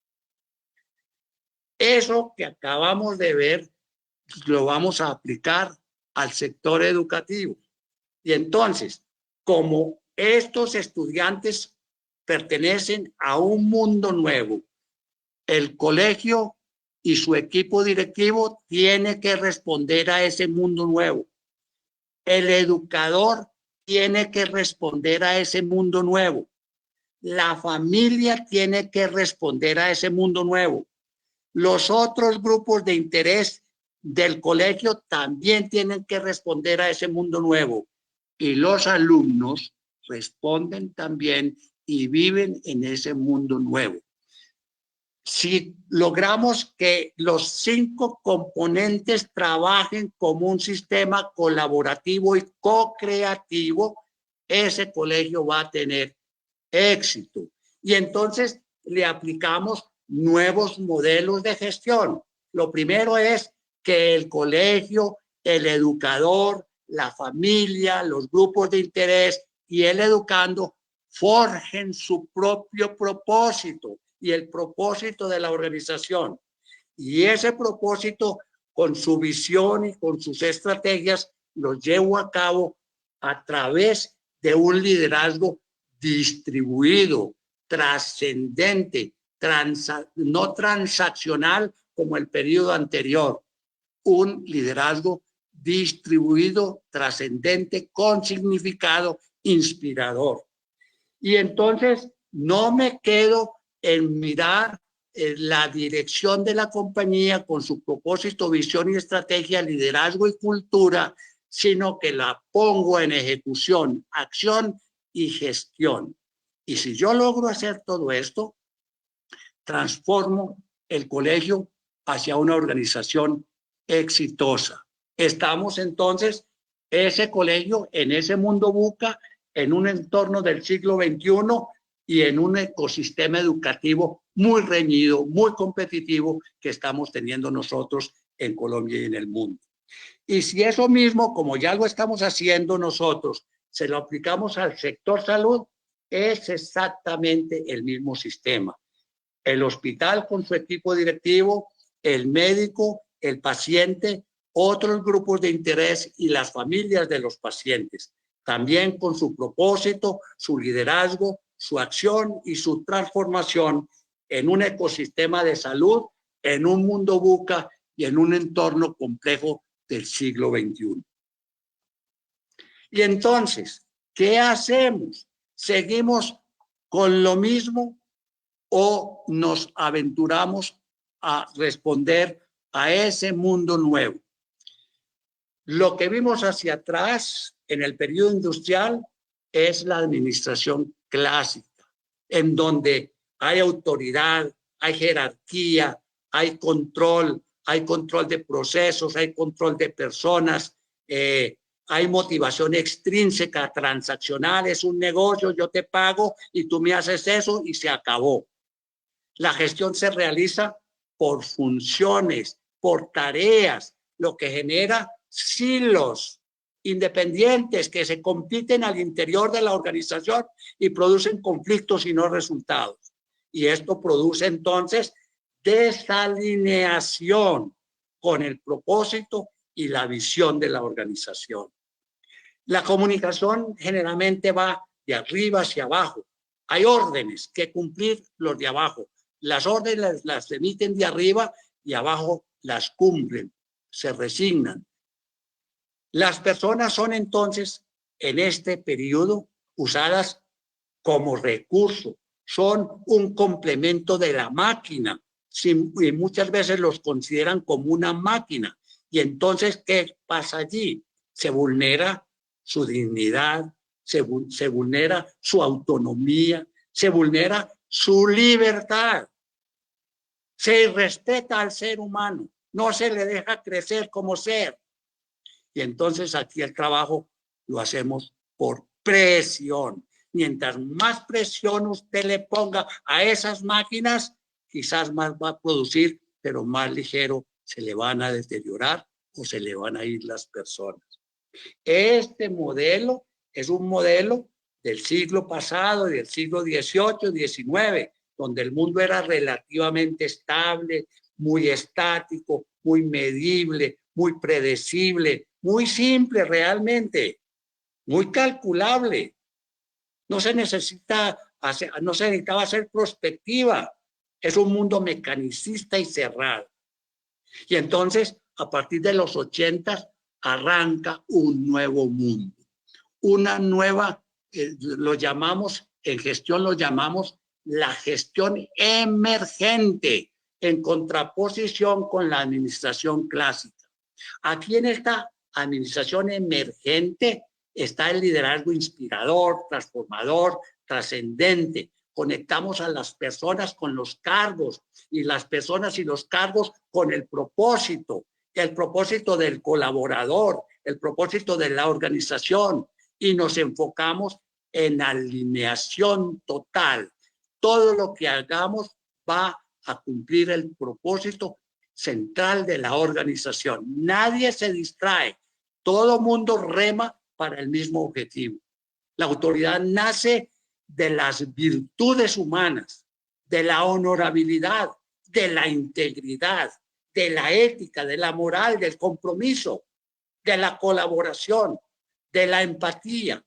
Eso que acabamos de ver lo vamos a aplicar al sector educativo. Y entonces, como estos estudiantes pertenecen a un mundo nuevo, el colegio y su equipo directivo tiene que responder a ese mundo nuevo. El educador tiene que responder a ese mundo nuevo. La familia tiene que responder a ese mundo nuevo. Los otros grupos de interés del colegio también tienen que responder a ese mundo nuevo. Y los alumnos responden también y viven en ese mundo nuevo. Si logramos que los 5 componentes trabajen como un sistema colaborativo y co-creativo, ese colegio va a tener éxito. Y entonces le aplicamos nuevos modelos de gestión. Lo primero es que el colegio, el educador, la familia, los grupos de interés y el educando forjen su propio propósito y el propósito de la organización. Y ese propósito, con su visión y con sus estrategias, los llevo a cabo a través de un liderazgo distribuido, trascendente, no transaccional como el periodo anterior. Un liderazgo distribuido, trascendente, con significado, inspirador. Y entonces no me quedo en mirar la dirección de la compañía con su propósito, visión y estrategia, liderazgo y cultura, sino que la pongo en ejecución, acción y gestión. Y si yo logro hacer todo esto, transformo el colegio hacia una organización exitosa. Estamos entonces, ese colegio, en ese mundo VUCA, en un entorno del siglo XXI y en un ecosistema educativo muy reñido, muy competitivo que estamos teniendo nosotros en Colombia y en el mundo. Y si eso mismo, como ya lo estamos haciendo nosotros, se lo aplicamos al sector salud, es exactamente el mismo sistema. El hospital con su equipo directivo, el médico, el paciente, otros grupos de interés y las familias de los pacientes, también con su propósito, su liderazgo, su acción y su transformación en un ecosistema de salud, en un mundo VUCA y en un entorno complejo del siglo XXI. Y entonces, ¿qué hacemos? ¿Seguimos con lo mismo o nos aventuramos a responder a ese mundo nuevo? Lo que vimos hacia atrás en el periodo industrial es la administración clásica, en donde hay autoridad, hay jerarquía, hay control de procesos, hay control de personas, hay motivación extrínseca, transaccional, es un negocio, yo te pago y tú me haces eso y se acabó. La gestión se realiza por funciones, por tareas, lo que genera silos independientes que se compiten al interior de la organización y producen conflictos y no resultados. Y esto produce entonces desalineación con el propósito y la visión de la organización. La comunicación generalmente va de arriba hacia abajo. Hay órdenes que cumplir los de abajo. Las órdenes las emiten de arriba y abajo las cumplen, se resignan. Las personas son entonces en este periodo usadas como recurso, son un complemento de la máquina y muchas veces los consideran como una máquina. Y entonces, ¿qué pasa allí? Se vulnera su dignidad, se vulnera su autonomía, se vulnera su libertad. Se respeta al ser humano, no se le deja crecer como ser. Y entonces aquí el trabajo lo hacemos por presión. Mientras más presión usted le ponga a esas máquinas, quizás más va a producir, pero más ligero se le van a deteriorar o se le van a ir las personas. Este modelo es un modelo del siglo pasado, del siglo XVIII, XIX, donde el mundo era relativamente estable, muy estático, muy medible, muy predecible, muy simple realmente, muy calculable. No se necesitaba hacer prospectiva. Es un mundo mecanicista y cerrado. Y entonces, a partir de los 80, arranca un nuevo mundo. Una nueva, lo llamamos, en gestión lo llamamos la gestión emergente, en contraposición con la administración clásica. Aquí en esta administración emergente está el liderazgo inspirador, transformador, trascendente. Conectamos a las personas con los cargos y las personas y los cargos con el propósito del colaborador, el propósito de la organización, y nos enfocamos en alineación total. Todo lo que hagamos va a cumplir el propósito central de la organización. Nadie se distrae, todo mundo rema para el mismo objetivo. La autoridad nace de las virtudes humanas, de la honorabilidad, de la integridad, de la ética, de la moral, del compromiso, de la colaboración, de la empatía,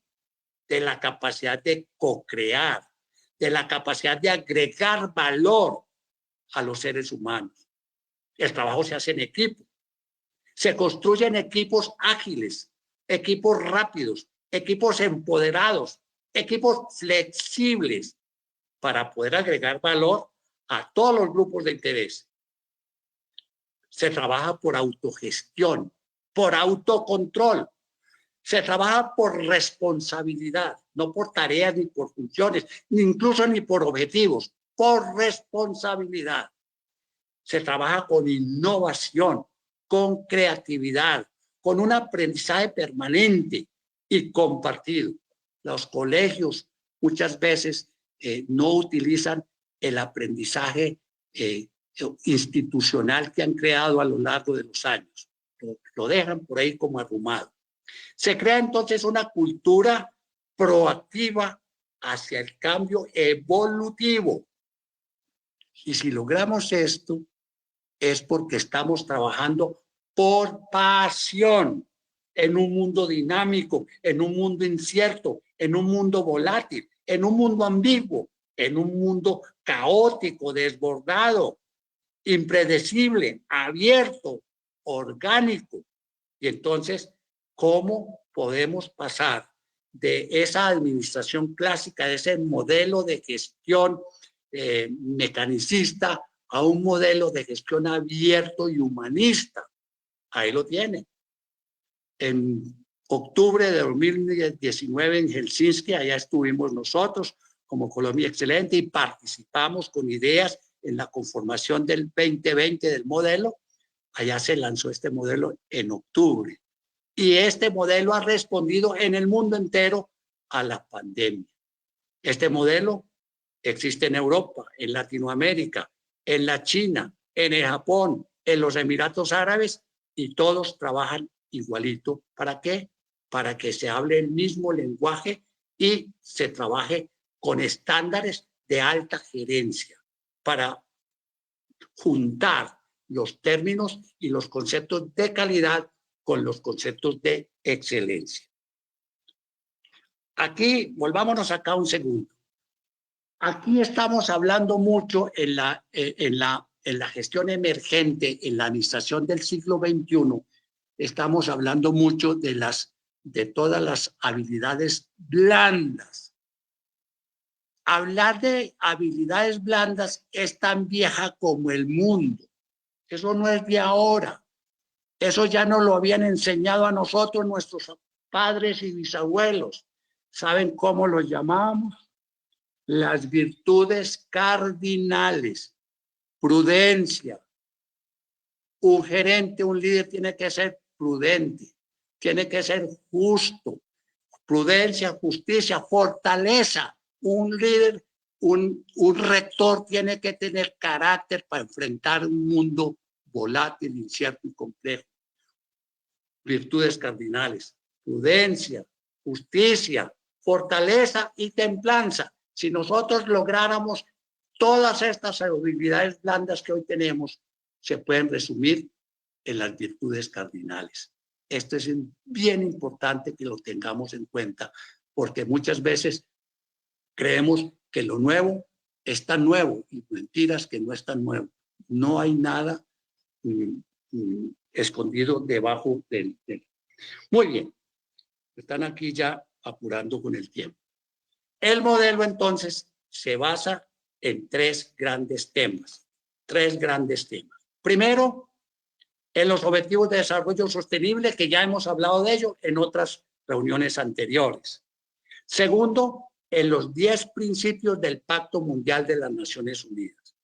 de la capacidad de co-crear, de la capacidad de agregar valor a los seres humanos. El trabajo se hace en equipo. Se construyen equipos ágiles, equipos rápidos, equipos empoderados, equipos flexibles para poder agregar valor a todos los grupos de interés. Se trabaja por autogestión, por autocontrol. Se trabaja por responsabilidad, no por tareas ni por funciones, ni incluso ni por objetivos, por responsabilidad. Se trabaja con innovación, con creatividad, con un aprendizaje permanente y compartido. Los colegios muchas veces no utilizan el aprendizaje institucional que han creado a lo largo de los años. Lo dejan por ahí como arrumado. Se crea entonces una cultura proactiva hacia el cambio evolutivo. Y si logramos esto, es porque estamos trabajando por pasión en un mundo dinámico, en un mundo incierto, en un mundo volátil, en un mundo ambiguo, en un mundo caótico, desbordado, impredecible, abierto, orgánico. Y entonces, ¿cómo podemos pasar de esa administración clásica, de ese modelo de gestión mecanicista, a un modelo de gestión abierto y humanista? Ahí lo tiene. En octubre de 2019 en Helsinki, allá estuvimos nosotros como Colombia Excelente y participamos con ideas en la conformación del 2020 del modelo. Allá se lanzó este modelo en octubre. Y este modelo ha respondido en el mundo entero a la pandemia. Este modelo existe en Europa, en Latinoamérica, en la China, en el Japón, en los Emiratos Árabes, y todos trabajan igualito. ¿Para qué? Para que se hable el mismo lenguaje y se trabaje con estándares de alta gerencia, para juntar los términos y los conceptos de calidad con los conceptos de excelencia. Aquí, volvámonos acá un segundo. Aquí estamos hablando mucho en la gestión emergente, en la administración del siglo XXI, estamos hablando mucho de todas las habilidades blandas. Hablar de habilidades blandas es tan vieja como el mundo. Eso no es de ahora. Eso ya nos lo habían enseñado a nosotros nuestros padres y bisabuelos. ¿Saben cómo los llamamos? Las virtudes cardinales. Prudencia. Un gerente, un líder tiene que ser prudente, tiene que ser justo. Prudencia, justicia, fortaleza. Un líder, un rector tiene que tener carácter para enfrentar un mundo volátil, incierto y complejo. Virtudes cardinales: prudencia, justicia, fortaleza y templanza. Si nosotros lográramos todas estas habilidades blandas que hoy tenemos, se pueden resumir en las virtudes cardinales. Esto es bien importante que lo tengamos en cuenta, porque muchas veces creemos que lo nuevo es tan nuevo, y mentiras, que no es tan nuevo. No hay nada escondido debajo del. Muy bien, están aquí ya apurando con el tiempo. El modelo entonces se basa en tres grandes temas. Primero, en los objetivos de desarrollo sostenible, que ya hemos hablado de ello en otras reuniones anteriores. Segundo, en los 10 principios del Pacto Mundial de las Naciones Unidas.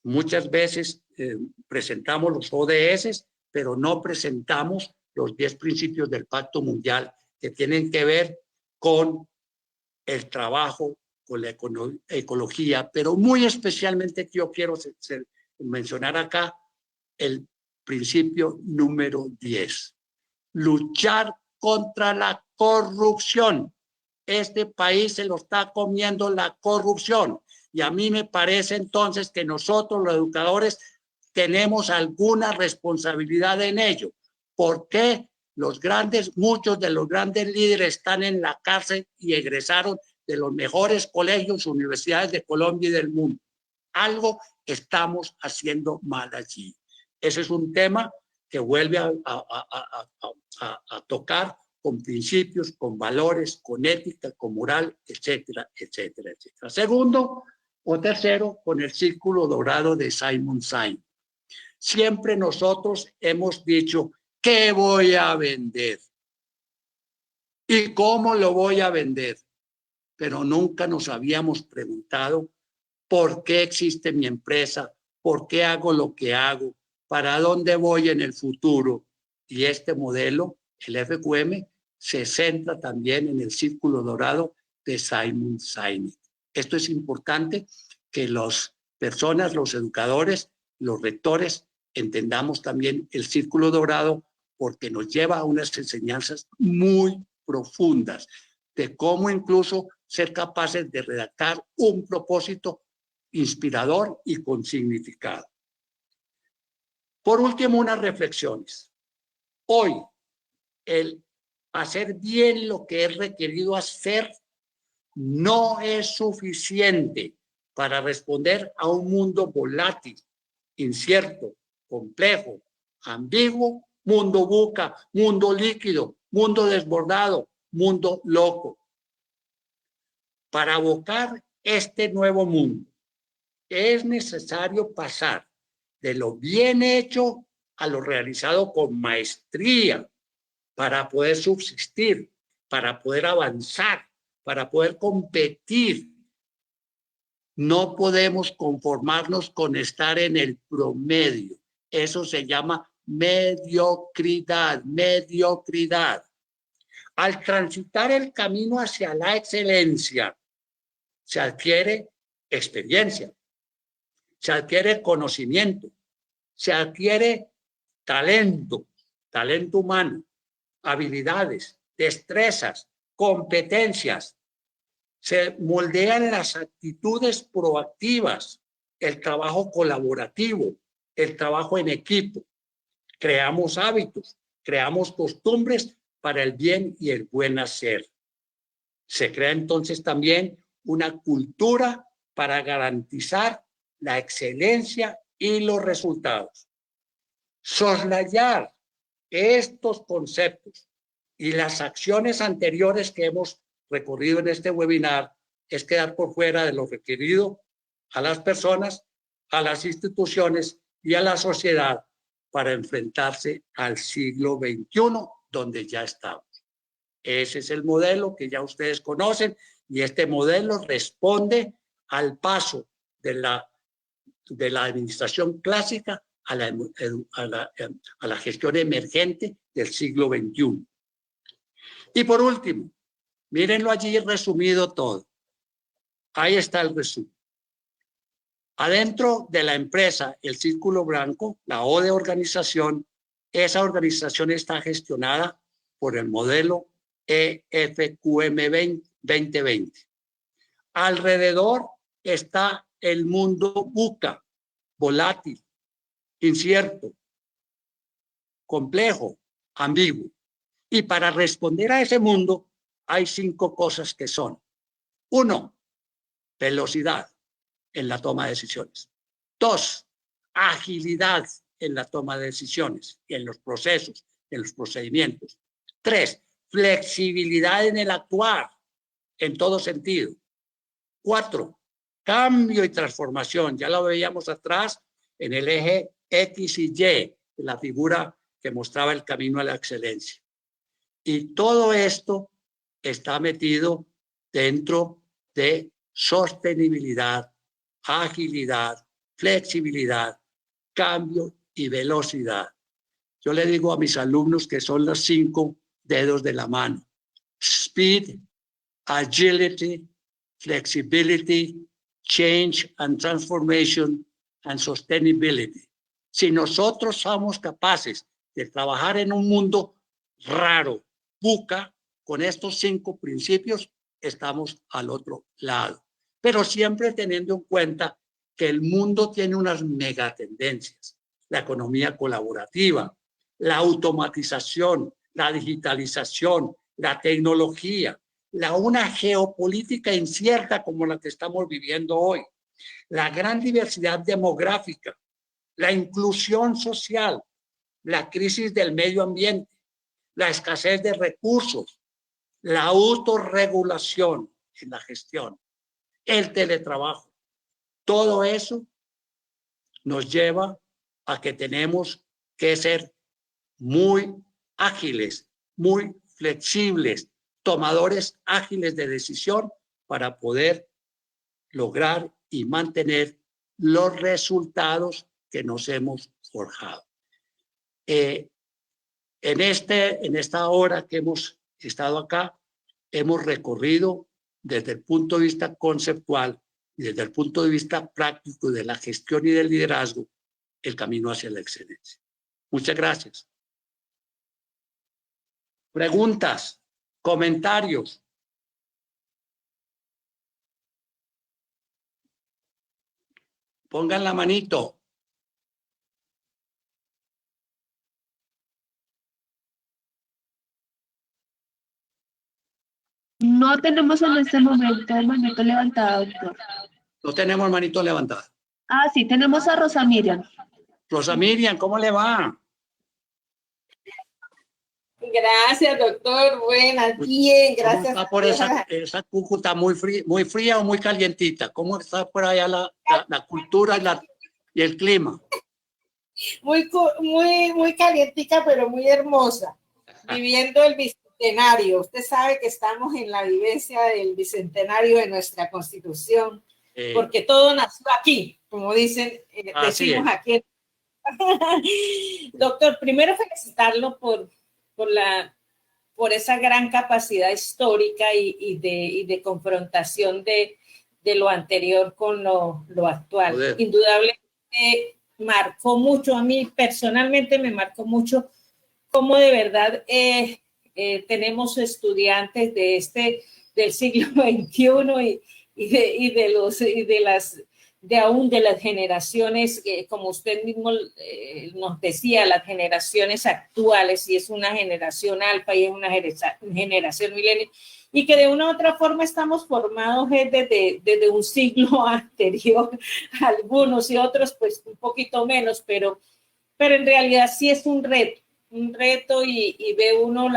Muchas veces presentamos los ODS, pero no presentamos los 10 principios del Pacto Mundial, que tienen que ver con el trabajo, con la ecología, pero muy especialmente yo quiero mencionar acá el principio número 10. Luchar contra la corrupción. Este país se lo está comiendo la corrupción, y a mí me parece entonces que nosotros los educadores tenemos alguna responsabilidad en ello. ¿Por qué muchos de los grandes líderes están en la cárcel y egresaron de los mejores colegios, universidades de Colombia y del mundo? Algo estamos haciendo mal allí. Ese es un tema que vuelve a tocar con principios, con valores, con ética, con moral, etcétera, etcétera, etcétera. Segundo o tercero, con el círculo dorado de Simon Sinek. Siempre nosotros hemos dicho: ¿qué voy a vender? ¿Y cómo lo voy a vender? Pero nunca nos habíamos preguntado: ¿por qué existe mi empresa? ¿Por qué hago lo que hago? ¿Para dónde voy en el futuro? Y este modelo, el FQM, se centra también en el círculo dorado de Simon Sinek. Esto es importante que las personas, los educadores, los rectores, entendamos también el círculo dorado, porque nos lleva a unas enseñanzas muy profundas de cómo incluso ser capaces de redactar un propósito inspirador y con significado. Por último, unas reflexiones. Hoy, el hacer bien lo que es requerido hacer no es suficiente para responder a un mundo volátil, incierto, complejo, ambiguo, mundo VUCA, mundo líquido, mundo desbordado, mundo loco. Para abocar este nuevo mundo, es necesario pasar de lo bien hecho a lo realizado con maestría, para poder subsistir, para poder avanzar, para poder competir. No podemos conformarnos con estar en el promedio. Eso se llama mediocridad, mediocridad. Al transitar el camino hacia la excelencia, se adquiere experiencia, se adquiere conocimiento, se adquiere talento, talento humano, habilidades, destrezas, competencias. Se moldean las actitudes proactivas, el trabajo colaborativo, el trabajo en equipo. Creamos hábitos, creamos costumbres para el bien y el buen hacer. Se crea entonces también una cultura para garantizar la excelencia y los resultados. Soslayar estos conceptos y las acciones anteriores que hemos recorrido en este webinar es quedar por fuera de lo requerido a las personas, a las instituciones y a la sociedad para enfrentarse al siglo XXI, donde ya estamos. Ese es el modelo que ya ustedes conocen y este modelo responde al paso de la administración clásica a la gestión emergente del siglo XXI. Y por último, mírenlo allí resumido todo. Ahí está el resumen. Adentro de la empresa, el círculo blanco, la O de organización, esa organización está gestionada por el modelo EFQM 2020. Alrededor está el mundo VUCA, volátil, incierto, complejo, ambiguo. Y para responder a ese mundo hay 5 cosas que son. 1, velocidad en la toma de decisiones. 2, agilidad en la toma de decisiones, en los procesos, en los procedimientos. 3, flexibilidad en el actuar, en todo sentido. 4, cambio y transformación. Ya lo veíamos atrás en el eje X y Y, la figura que mostraba el camino a la excelencia. Y todo esto está metido dentro de sostenibilidad, agilidad, flexibilidad, cambio y velocidad. Yo le digo a mis alumnos que son los 5 dedos de la mano. Speed, agility, flexibility, change and transformation and sustainability. Si nosotros somos capaces de trabajar en un mundo raro, VUCA, con estos 5 principios, estamos al otro lado. Pero siempre teniendo en cuenta que el mundo tiene unas megatendencias. La economía colaborativa, la automatización, la digitalización, la tecnología, una geopolítica incierta como la que estamos viviendo hoy, la gran diversidad demográfica, la inclusión social, la crisis del medio ambiente, la escasez de recursos, la autorregulación en la gestión, el teletrabajo. Todo eso nos lleva a que tenemos que ser muy ágiles, muy flexibles, tomadores ágiles de decisión para poder lograr y mantener los resultados que nos hemos forjado. En esta hora que hemos estado acá, hemos recorrido desde el punto de vista conceptual y desde el punto de vista práctico de la gestión y del liderazgo, el camino hacia la excelencia. Muchas gracias. Preguntas, comentarios. Pongan la manito. No tenemos en este momento manito levantado, doctor. No tenemos manito levantada. Ah, sí, tenemos a Rosa Miriam. Rosa Miriam, ¿cómo le va? Gracias, doctor. Buenas, bien, gracias. ¿Cómo está por esa Cúcuta muy fría o muy calientita? ¿Cómo está por allá la cultura y el clima? Muy calientica, pero muy hermosa. Viviendo el bicentenario. Usted sabe que estamos en la vivencia del bicentenario de nuestra Constitución, porque todo nació aquí, como decimos aquí Doctor, primero felicitarlo por esa gran capacidad histórica y de confrontación de lo anterior con lo actual. Joder. Indudablemente marcó mucho, a mí personalmente me marcó mucho cómo de verdad tenemos estudiantes del siglo XXI aún de las generaciones, como usted mismo nos decía, las generaciones actuales, y es una generación alfa y es una generación milenio, y que de una u otra forma estamos formados desde un siglo anterior, algunos y otros pues un poquito menos, pero en realidad sí es un reto y ve uno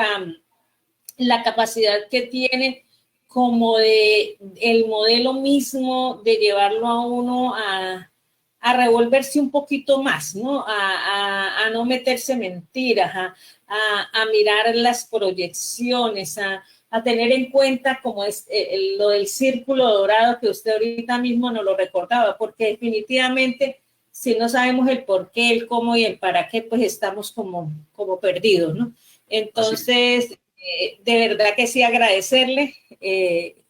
la capacidad que tiene como de el modelo mismo de llevarlo a uno a revolverse un poquito más, ¿no? A no meterse mentiras, a mirar las proyecciones, a tener en cuenta como es lo del círculo dorado que usted ahorita mismo nos lo recordaba, porque definitivamente si no sabemos el por qué, el cómo y el para qué, pues estamos como perdidos, ¿no? Entonces, de verdad que sí agradecerle.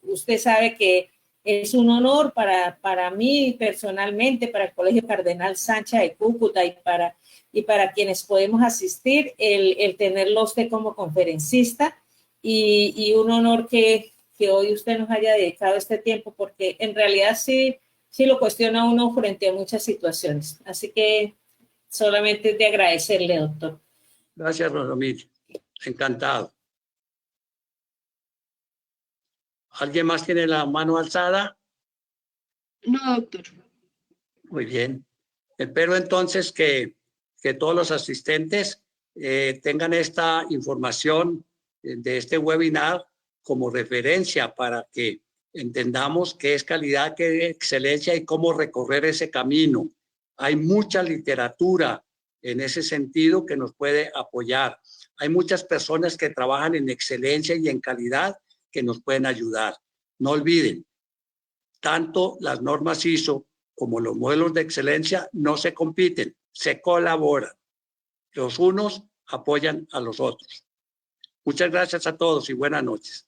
Usted sabe que es un honor para mí personalmente, para el Colegio Cardenal Sancha de Cúcuta y para quienes podemos asistir, el tenerlo usted como conferencista y un honor que hoy usted nos haya dedicado este tiempo, porque en realidad sí lo cuestiona uno frente a muchas situaciones. Así que solamente de agradecerle, doctor. Gracias, Rosamil. Encantado. ¿Alguien más tiene la mano alzada? No, doctor. Muy bien. Espero entonces que todos los asistentes tengan esta información de este webinar como referencia para que entendamos qué es calidad, qué es excelencia y cómo recorrer ese camino. Hay mucha literatura en ese sentido que nos puede apoyar. Hay muchas personas que trabajan en excelencia y en calidad que nos pueden ayudar. No olviden, tanto las normas ISO como los modelos de excelencia no se compiten, se colaboran. Los unos apoyan a los otros. Muchas gracias a todos y buenas noches.